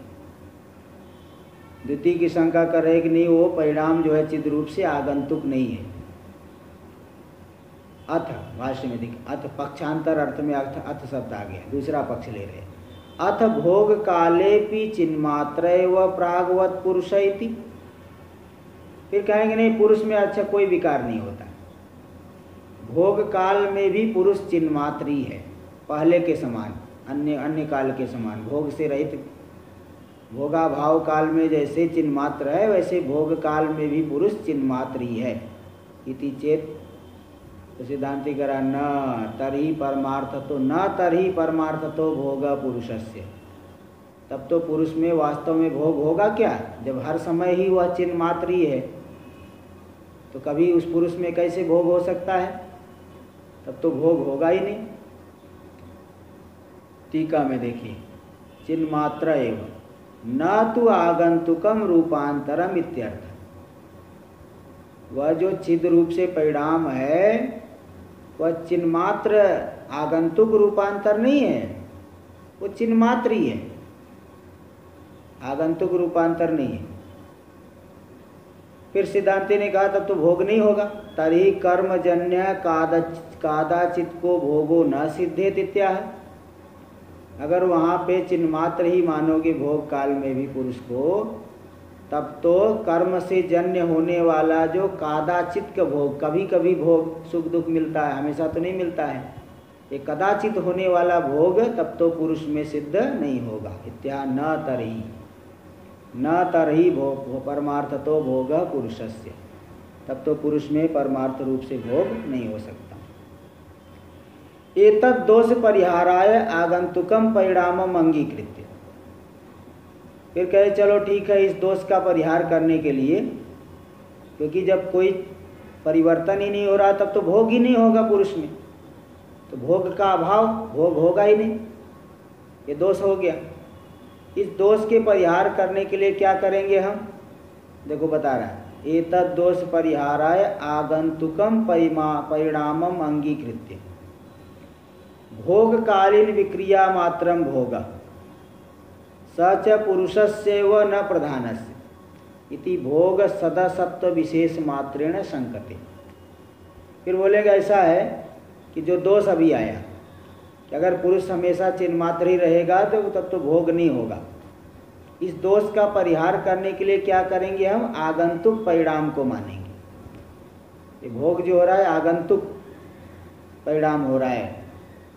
द्वितीय की शंका कर रहे कि नहीं वो परिणाम जो है चिद रूप से आगंतुक नहीं है। अथ भाष्य में देखिए, अथ पक्षांतर अर्थ में अथ शब्द आ गया, दूसरा पक्ष ले रहे। अथ भोग काले पी चिन्मात्र व प्रागवत पुरुष इति, फिर कहेंगे नहीं पुरुष में अच्छा कोई विकार नहीं होता, भोग काल में भी पुरुष चिन्मात्री है, पहले के समान, अन्य काल के समान, भोग से रहित, भोगा भाव काल में जैसे चिन्मात्र है वैसे भोग काल में भी पुरुष चिन्मात्री है। इति चेत, तो सिद्धांति करा न तरही परमार्थ तो, न तरही परमार्थ तो भोग पुरुषस्य, तब तो पुरुष में वास्तव में भोग होगा क्या, जब हर समय ही वह चिन्ह मात्र ही है, तो कभी उस पुरुष में कैसे भोग हो सकता है, तब तो भोग होगा ही नहीं। टीका में देखिए, चिन्ह मात्र एवं न तो आगंतुकम रूपांतरम इत्यर्थ, वह जो चिद रूप से परिणाम है वह चिन्ह मात्र आगंतुक रूपांतर नहीं है, वो चिन्ह मात्र ही है, आगंतुक रूपांतर नहीं है। फिर सिद्धांति ने कहा तब तो भोग नहीं होगा, तरी कर्मजन्य कादाचित को भोगो न सिद्धेत इत्याह, अगर वहाँ पे चिन्ह मात्र ही मानोगे भोग काल में भी पुरुष को, तब तो कर्म से जन्य होने वाला जो कादाचित का भोग, कभी कभी भोग सुख दुख मिलता है, हमेशा तो नहीं मिलता है, ये कदाचित होने वाला भोग तब तो पुरुष में सिद्ध नहीं होगा। इत्या न तरही, न तरही परमार्थ तो भोग पुरुषस्य, तब तो पुरुष में परमार्थ रूप से भोग नहीं हो सकता। एतद् दोष परिहाराय आगंतुकम परिणामम अंगीकृत्य, फिर कहे चलो ठीक है, इस दोष का परिहार करने के लिए, क्योंकि जब कोई परिवर्तन ही नहीं हो रहा तब तो भोग ही नहीं होगा पुरुष में, तो भोग का अभाव, भोग होगा ही नहीं, ये दोष हो गया। इस दोष के परिहार करने के लिए क्या करेंगे हम, देखो बता रहा है, एतद् दोष परिहाराय आगंतुकम परिणामम अंगीकृत्य भोगकालीन विक्रिया मात्रम भोग स च पुरुषस्य व न प्रधानस्य इति भोग सदसत्व विशेष मात्रेण संकते। फिर बोलेगा ऐसा है कि जो दोष अभी आया कि अगर पुरुष हमेशा चिन्ह मात्र ही रहेगा तो तब तो भोग नहीं होगा। इस दोष का परिहार करने के लिए क्या करेंगे हम, आगंतुक परिणाम को मानेंगे। ये भोग जो हो रहा है आगंतुक परिणाम हो रहा है,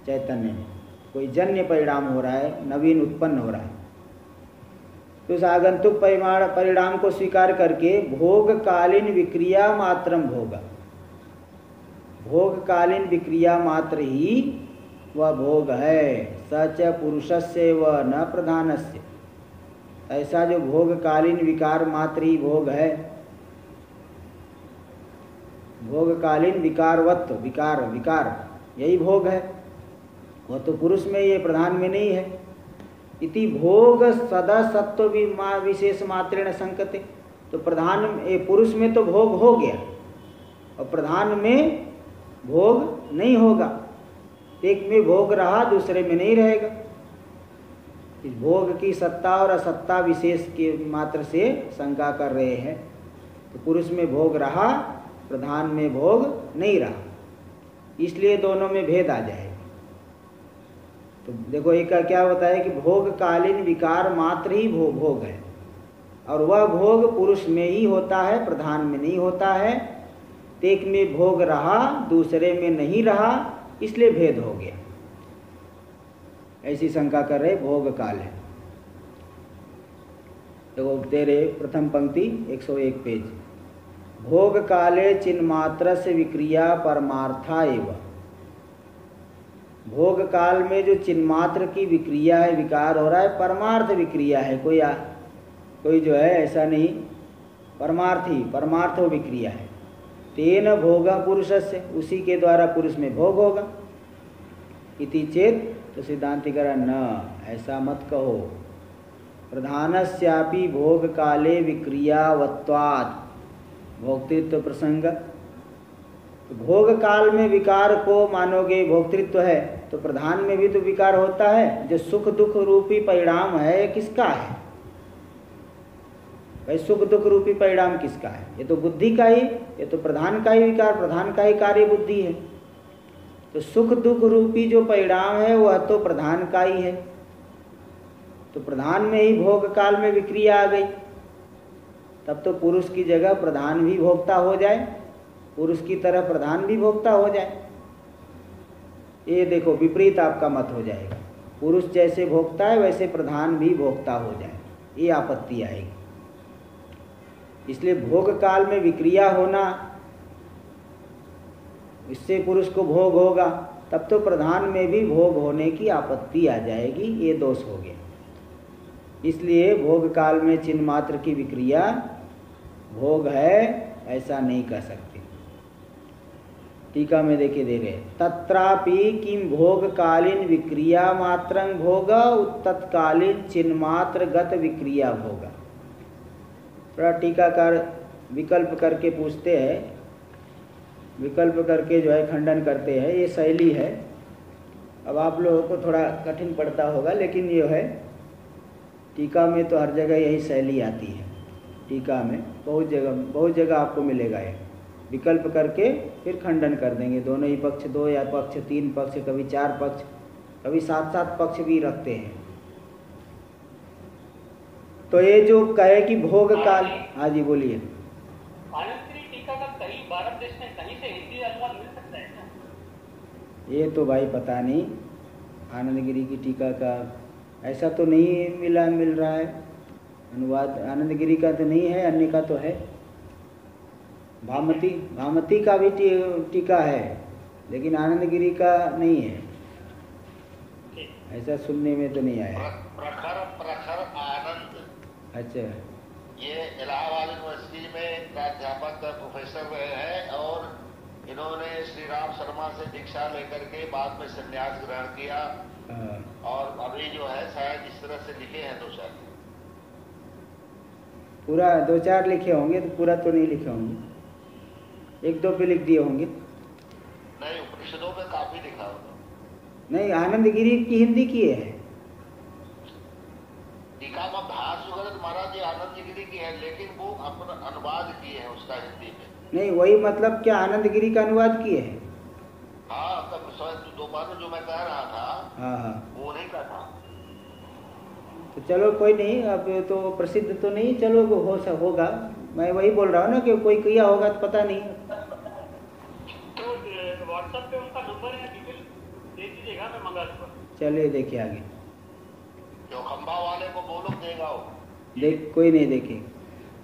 चैतन्य में कोई जन्य परिणाम हो रहा है, नवीन उत्पन्न हो रहा है, तो उस आगंतुक परिणाम को स्वीकार करके भोगकालीन विक्रिया मात्रम भोगा, भोगकालीन विक्रिया मात्र ही वह भोग है। सच पुरुषस्य व न प्रधानस्य, ऐसा जो भोगकालीन विकार मात्र ही भोग है, भोगकालीन विकारवत्व, विकार विकार यही भोग है, वह तो पुरुष में, ये प्रधान में नहीं है। इति भोग सदा सत्व विशेष मात्रेण संकते, तो प्रधान पुरुष में तो भोग हो गया और प्रधान में भोग नहीं होगा, एक में भोग रहा दूसरे में नहीं रहेगा। इस भोग की सत्ता और असत्ता विशेष के मात्र से शंका कर रहे हैं, तो पुरुष में भोग रहा प्रधान में भोग नहीं रहा, इसलिए दोनों में भेद आ जाएगा। तो देखो एक का क्या होता है कि भोगकालीन विकार मात्र ही भोग है, और वह भोग पुरुष में ही होता है, प्रधान में नहीं होता है। एक में भोग रहा दूसरे में नहीं रहा, इसलिए भेद हो गया, ऐसी शंका कर रहे भोग काल है। देखो तेरे प्रथम पंक्ति 101 पेज, भोग काले चिन्मात्र से विक्रिया परमार्था एवं, भोग काल में जो चिन्मात्र की विक्रिया है, विकार हो रहा है, परमार्थ विक्रिया है, कोई जो है ऐसा नहीं, परमार्थ विक्रिया है। तेन भोग पुरुष से, उसी के द्वारा पुरुष में भोग होगा। इति चेत, तो सिद्धांति कह रहा न, ऐसा मत कहो, प्रधानस्यापि भोग काले विक्रियावत्वात्, भोक्तृत्व प्रसंग, भोग काल में विकार को मानोगे भोक्तृत्व है, तो प्रधान में भी तो विकार होता है। जो सुख दुख रूपी परिणाम है किसका है भाई, सुख दुख रूपी परिणाम किसका है, ये तो बुद्धि का ही, ये तो प्रधान का ही विकार, प्रधान का ही कार्य बुद्धि है। तो सुख दुख रूपी जो परिणाम है वह तो प्रधान का ही है, तो प्रधान में ही भोग काल में विक्रिया आ गई, तब तो पुरुष की जगह प्रधान भी भोक्ता हो जाए, पुरुष की तरह प्रधान भी भोक्ता हो जाए। ये देखो विपरीत आपका मत हो जाएगा, पुरुष जैसे भोक्ता है वैसे प्रधान भी भोक्ता हो जाए, ये आपत्ति आएगी। इसलिए भोग काल में विक्रिया होना, इससे पुरुष को भोग होगा, तब तो प्रधान में भी भोग होने की आपत्ति आ जाएगी, ये दोष हो गया। इसलिए भोग काल में चिन्ह मात्र की विक्रिया भोग है, ऐसा नहीं कह सकते। टीका में देखे दे रहे, तत्रापि किम भोगकालीन विक्रिया मात्रं भोग तत्कालीन चिन्ह मात्र गत विक्रिया भोग। थोड़ा टीकाकार विकल्प करके पूछते हैं, विकल्प करके जो है खंडन करते हैं, ये शैली है। अब आप लोगों को थोड़ा कठिन पड़ता होगा, लेकिन ये है टीका में तो हर जगह यही शैली आती है। टीका में बहुत जगह आपको मिलेगा ये, विकल्प करके फिर खंडन कर देंगे, दोनों ही पक्ष, दो या पक्ष, तीन पक्ष, कभी चार पक्ष, कभी सात पक्ष भी रखते हैं। तो ये जो कहे कि भोग काल, हाँ जी बोलिए। टीका का कहीं भारत देश में कहीं से हिंदी अनुवाद मिल सकता है क्या? ये तो भाई पता नहीं, आनंद गिरी की टीका का ऐसा तो नहीं मिल रहा है। अनुवाद आनंद गिरी का तो नहीं है, अन्य का तो है। भामती का भी टीका है, लेकिन आनंद गिरी का नहीं है, ऐसा सुनने में तो नहीं आया। प्रखर आनंद, अच्छा, ये इलाहाबाद यूनिवर्सिटी में प्राध्यापक प्रोफेसर रहे हैं और इन्होंने श्री राम शर्मा से दीक्षा लेकर के बाद में संन्यास ग्रहण किया। और अभी जो है शायद इस तरह से लिखे हैं 2-4, पूरा 2-4 लिखे होंगे, तो पूरा तो नहीं लिखे होंगे, 1-2 पे लिख दिए होंगे। नहीं, उपनिषदों में काफी लिखा होगा। नहीं, आनंद गिरी की हिंदी की है। टीका में भाष्य महाराज जी आनंद गिरी की है, लेकिन वो अपना अनुवाद किए हैं उसका हिंदी में। नहीं, वही मतलब क्या आनंद गिरी का अनुवाद किए हैं? हाँ, तब दोबारा जो मैं कह रहा था, हाँ, वो नहीं का था। तो चलो कोई नहीं, अब तो प्रसिद्ध तो नहीं, चलो होगा। मैं वही बोल रहा हूँ ना कि कोई किया होगा तो पता नहीं। तो व्हाट्सएप पे उनका नंबर है, डिटेल दे दीजिएगा, मैं मंगा दूंगा। चलिए देखिए आगे। जो खंबा वाले को बोलो देगा वो। देख, कोई नहीं देखे।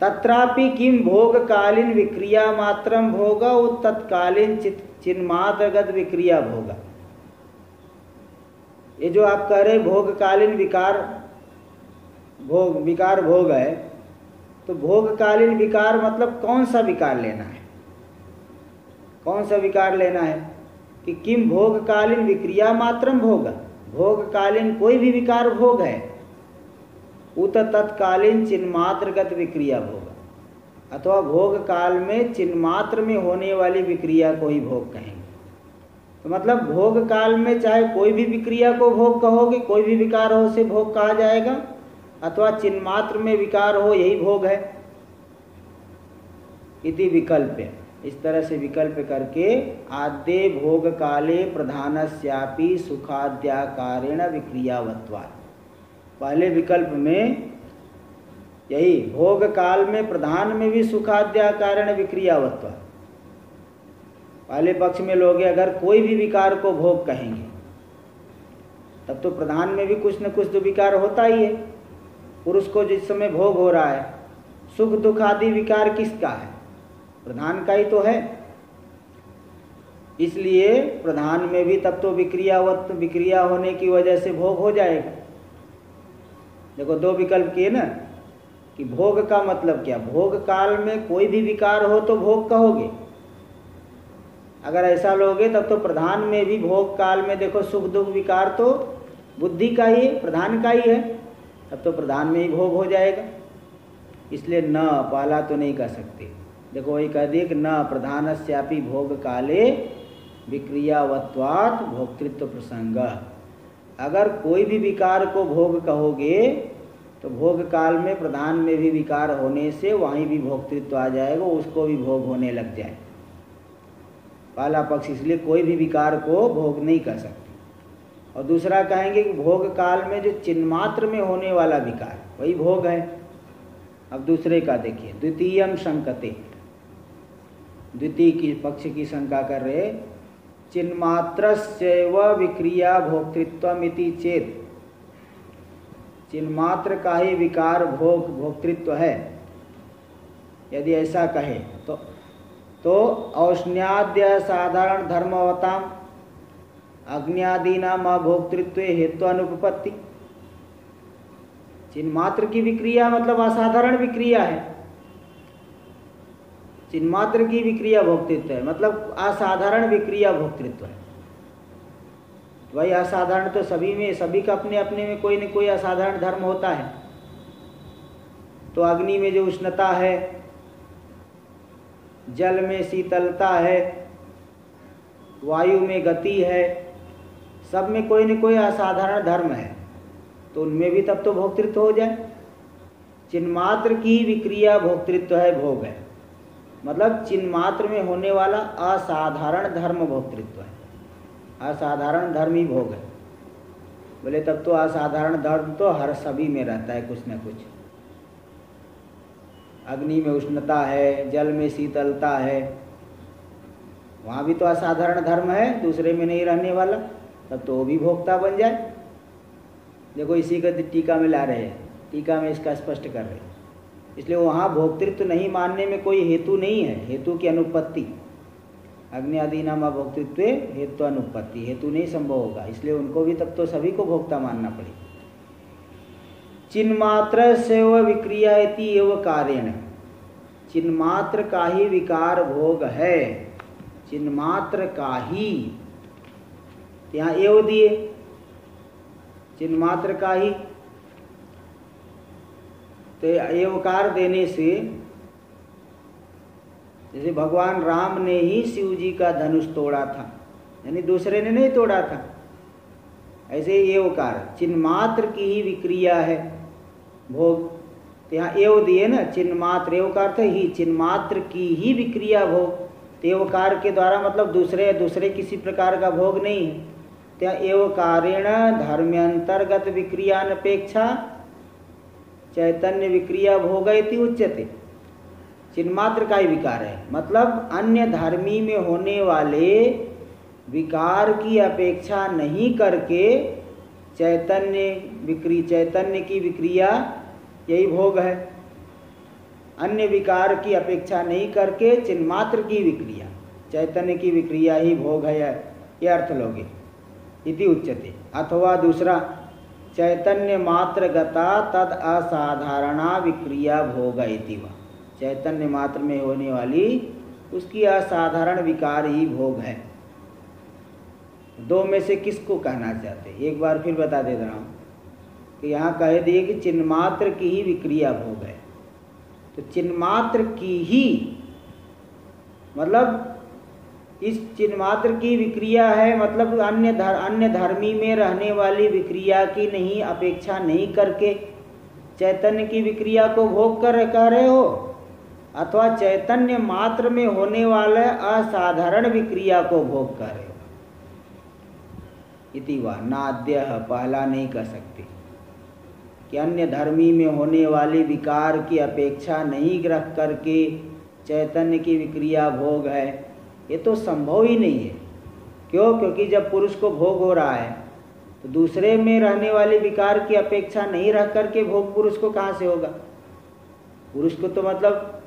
तत्रापि किम भोग कालीन विक्रिया मात्रम भोगा वो तत्कालीन चिन्मात्रगत विक्रिया भोगा। ये जो आप कह रहे भोगकालीन विकार भोग है, तो भोगकालीन विकार मतलब कौन सा विकार लेना है? कौन सा विकार लेना है कि किम भोगकालीन विक्रिया मात्रम भोगा, भोगकालीन कोई भी विकार भोग है, उत तत्कालीन चिन्मात्रगत विक्रिया भोग, अथवा भोग काल में चिन्मात्र में होने वाली विक्रिया को ही भोग कहेंगे। तो मतलब भोग काल में चाहे कोई भी विक्रिया को भोग कहोगे, कोई भी विकार हो उसे भोग कहा जाएगा, अथवा चिन्मात्र में विकार हो यही भोग है। इति विकल्प, इस तरह से विकल्प करके आद्य भोग काले प्रधानस्यापि सुखाद्याकारेण विक्रियावत्वात्, पहले विकल्प में यही भोग काल में प्रधान में भी सुखाद्याकारेण विक्रियावत्वात्, पहले पक्ष में लोग अगर कोई भी विकार को भोग कहेंगे तब तो प्रधान में भी कुछ न कुछ तो विकार होता ही है। पुरुष को जिस समय भोग हो रहा है, सुख दुख आदि विकार किसका है? प्रधान का ही तो है। इसलिए प्रधान में भी तब तो विक्रिया होने की वजह से भोग हो जाएगा। देखो 2 विकल्प किए ना, कि भोग का मतलब क्या, भोग काल में कोई भी विकार हो तो भोग कहोगे। अगर ऐसा लोगे तब तो प्रधान में भी भोग काल में देखो सुख दुख विकार तो बुद्धि का ही, प्रधान का ही है, तब तो प्रधान में ही भोग हो जाएगा। इसलिए न पहला तो नहीं कर सकते। देखो वही कह दिए कि न प्रधानस्यापि भोग काले विक्रियावत्वात् भोक्तृत्व प्रसंग। अगर कोई भी विकार को भोग कहोगे तो भोग काल में प्रधान में भी विकार होने से वहीं भी भोक्तृत्व आ जाएगा, उसको भी भोग होने लग जाए। पहला पक्ष इसलिए कोई भी विकार को भोग नहीं कर सकते। और दूसरा कहेंगे कि भोग काल में जो चिन्मात्र में होने वाला विकार वही भोग है। अब दूसरे का देखिए, द्वितीयम शंकते, द्वितीय की पक्ष की शंका कर रहे, चिन्मात्रस्यैव विक्रिया भोक्तृत्वमिति चेत, चिन्मात्र का ही विकार भोक्तृत्व है, यदि ऐसा कहे तो औष्ण्याद्य साधारण धर्मवताम अग्न्यादीनाम अभोक्तृत्व हेतु अनुपपत्ति। चिन्मात्र की विक्रिया मतलब असाधारण विक्रिया है, चिन्मात्र की विक्रिया भोक्तृत्व है, मतलब असाधारण विक्रिया भोक्तृत्व है। वही असाधारण तो सभी में, सभी का अपने अपने में कोई न कोई असाधारण धर्म होता है। तो अग्नि में जो उष्णता है, जल में शीतलता है, वायु में गति है, सब में कोई न कोई असाधारण धर्म है, तो उनमें भी तब तो भोक्तृत्व हो जाए। चिन्मात्र की विक्रिया भोक्तृत्व है, भोग है, मतलब चिन्मात्र में होने वाला असाधारण धर्म भोक्तृत्व है, असाधारण धर्म ही भोग है। बोले तब तो असाधारण धर्म तो हर सभी में रहता है कुछ न कुछ। अग्नि में उष्णता है, जल में शीतलता है, वहाँ भी तो असाधारण धर्म है, दूसरे में नहीं रहने वाला, तब तो वो भी भोक्ता बन जाए। देखो इसी का टीका में ला रहे हैं, टीका में इसका स्पष्ट कर रहे हैं। इसलिए वहाँ भोक्तृत्व नहीं मानने में कोई हेतु नहीं है, हेतु की अनुपत्ति। अग्नि आदि नाम भोक्तृत्व हेतु अनुपत्ति, हेतु नहीं संभव होगा, इसलिए उनको भी तब तो सभी को भोक्ता मानना पड़ेगा। चिन्मात्र से व विक्रिया इति एव कार्येण, चिन्मात्र का ही विकार भोग है, चिन्मात्र का ही, यहाँ एव दिए, चिन्मात्र का ही, तो एवकार देने से जैसे भगवान राम ने ही शिव जी का धनुष तोड़ा था, यानी दूसरे ने नहीं तोड़ा था, ऐसे एवकार चिन्मात्र की ही विक्रिया है भोग। तो यहाँ एव दिए ना, चिन्मात्र, एवकार थे ही, चिन्मात्र की ही विक्रिया भोग। तो एवकार के द्वारा मतलब दूसरे किसी प्रकार का भोग नहीं है। तो एवकारेण धर्म्यंतर्गत विक्रियानपेक्षा चैतन्य विक्रिया भोग इति उच्यते। चिन्मात्र का ही विकार है, मतलब अन्य धर्मी में होने वाले विकार की अपेक्षा नहीं करके चैतन्य की विक्रिया यही भोग है। अन्य विकार की अपेक्षा नहीं करके चिन्मात्र की विक्रिया, चैतन्य की विक्रिया ही भोग है, ये अर्थ लोगे। इति उच्यते। अथवा दूसरा, चैतन्य मात्र गता तद असाधारणा विक्रिया भोग इति वा, चैतन्य मात्र में होने वाली उसकी असाधारण विकार ही भोग है। दो में से किसको कहना चाहते, एक बार फिर बता दे रहा हूँ कि यहाँ कह दिए कि चिन्मात्र की ही विक्रिया भोग है। तो चिन्मात्र की ही मतलब इस चिन्मात्र की विक्रिया है, मतलब अन्य धर्मी में रहने वाली विक्रिया की नहीं अपेक्षा नहीं करके चैतन्य की विक्रिया को भोग कर कह रहे हो, अथवा चैतन्य मात्र में होने वाले असाधारण विक्रिया को भोग कर रहे हो। इति वा नाद्य, पहला नहीं कह सकते कि अन्य धर्मी में होने वाली विकार की अपेक्षा नहीं रख करके चैतन्य की विक्रिया भोग है, ये तो संभव ही नहीं है। क्यों? क्योंकि जब पुरुष को भोग हो रहा है तो दूसरे में रहने वाली विकार की अपेक्षा नहीं रख करके भोग पुरुष को कहाँ से होगा? पुरुष को तो मतलब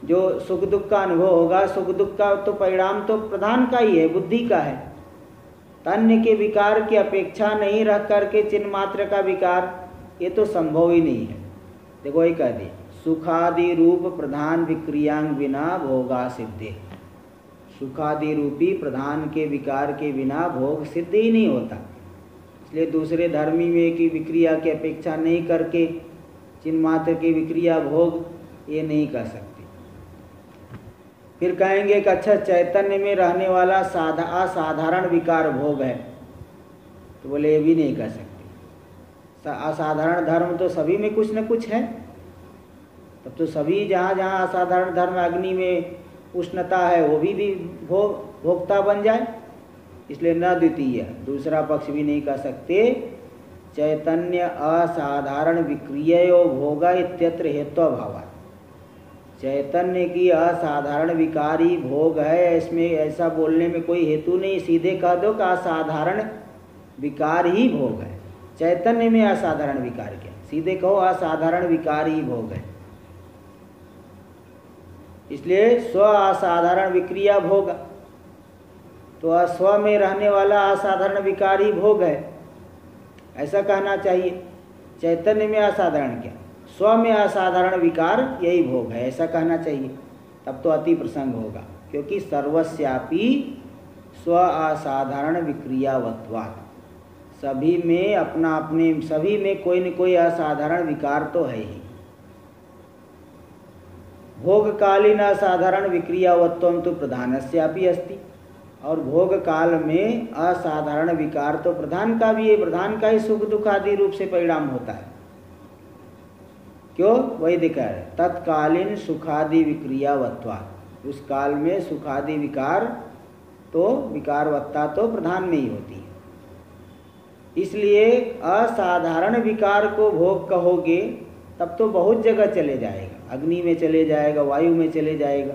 जो सुख दुख का अनुभव होगा, सुख दुख का तो परिणाम तो प्रधान का ही है, बुद्धि का है। अन्य के विकार की अपेक्षा नहीं रख करके चिन्ह मात्र का विकार, ये तो संभव ही नहीं है। देखो ये कह दी, सुखादि रूप प्रधान विक्रियांग बिना भोगा सिद्धे, सुखादि रूपी प्रधान के विकार के बिना भोग सिद्ध ही नहीं होता। इसलिए दूसरे धर्मी में की विक्रिया की अपेक्षा नहीं करके चिन्ह मात्र की विक्रिया भोग ये नहीं कर सकते। फिर कहेंगे कि अच्छा चैतन्य में रहने वाला असाधारण विकार भोग है, तो बोले ये भी नहीं कर सकते। असाधारण धर्म तो सभी में कुछ न कुछ है, तब तो सभी जहाँ जहाँ असाधारण धर्म अग्नि में उष्णता है वो भी भोक्ता बन जाए। इसलिए न द्वितीय, दूसरा पक्ष भी नहीं कर सकते। चैतन्य असाधारण विक्रियो भोगा इत्यत्र हेत्वाभावात्, चैतन्य की असाधारण विकारी भोग है, इसमें ऐसा बोलने में कोई हेतु नहीं। सीधे कह दो कि असाधारण विकार ही भोग है। चैतन्य में असाधारण विकार क्या, सीधे कहो असाधारण विकार ही भोग है। इसलिए स्व असाधारण विक्रिया भोग, तो स्व में रहने वाला असाधारण विकार ही भोग है, ऐसा कहना चाहिए। चैतन्य में असाधारण क्या, स्व में असाधारण विकार यही भोग है, ऐसा कहना चाहिए। तब तो अति प्रसंग होगा, क्योंकि सर्वस्यापि स्व असाधारण विक्रियावत्वात्, सभी में अपना अपने सभी में कोई न कोई असाधारण विकार तो है ही। भोगकालीन असाधारण विक्रियावत्वम तो प्रधानस्यापि अस्ति, और भोग काल में असाधारण विकार तो प्रधान का भी है, प्रधान का ही सुख दुख आदि रूप से परिणाम होता है। क्यों? वही दिखा है, तत्कालीन सुखादि विक्रियावत्वात्, उस काल में सुखादि विकार तो विकारवत्ता तो प्रधान में ही होती है। इसलिए असाधारण विकार को भोग कहोगे तब तो बहुत जगह चले जाएगा, अग्नि में चले जाएगा, वायु में चले जाएगा,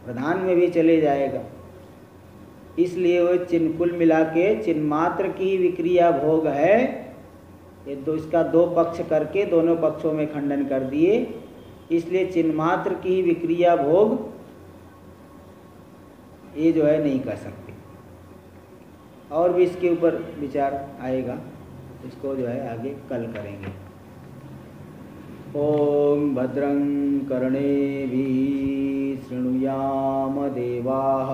प्रधान में भी चले जाएगा। इसलिए वो चिन्ह कुल मिला के चिन्ह मात्र की विक्रिया भोग है, ये इसका दो पक्ष करके दोनों पक्षों में खंडन कर दिए। इसलिए चिन्मात्र की ही विक्रिया भोग ये जो है नहीं कर सकते। और भी इसके ऊपर विचार आएगा, इसको जो है आगे कल करेंगे। ओम भद्रं कर्णेभिः शृणुयाम देवाः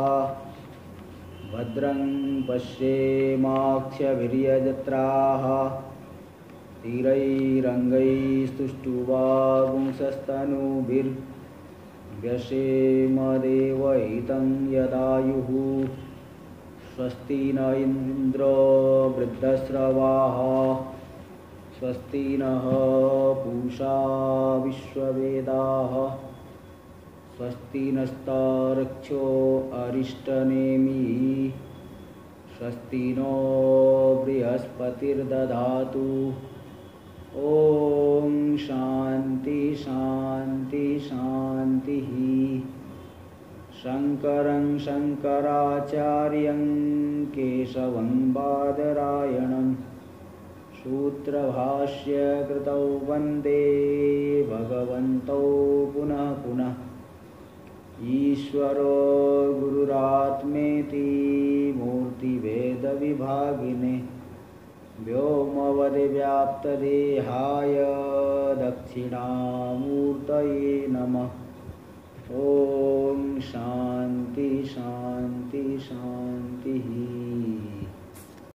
भद्रं पश्येमाक्षभिर्यजत्राः स्थिरैरङ्गैस्तुष्टुवागुंसस्तनूभिर्व्यसेम देवहितं यदायुः। स्वस्ति न इन्द्रो वृद्धश्रवाः स्वस्ति नः पूषा विश्ववेदाः स्वस्ति नस्तार्क्ष्यो अरिष्टनेमिः स्वस्ति नो बृहस्पतिर्दधातु। ओम शांति शांति शांतिः। शंकरं शंकराचार्यं केशवं बादरायणं सूत्रभाष्य कृतौ वन्दे भगवन्तौ पुनः पुनः। ईश्वरो गुरुरात्मेति मूर्तिभेदविभागिने व्योमवद्व्याप्तदेहाय दक्षिणामूर्तये नमः। ओम शांति शांति शांतिः।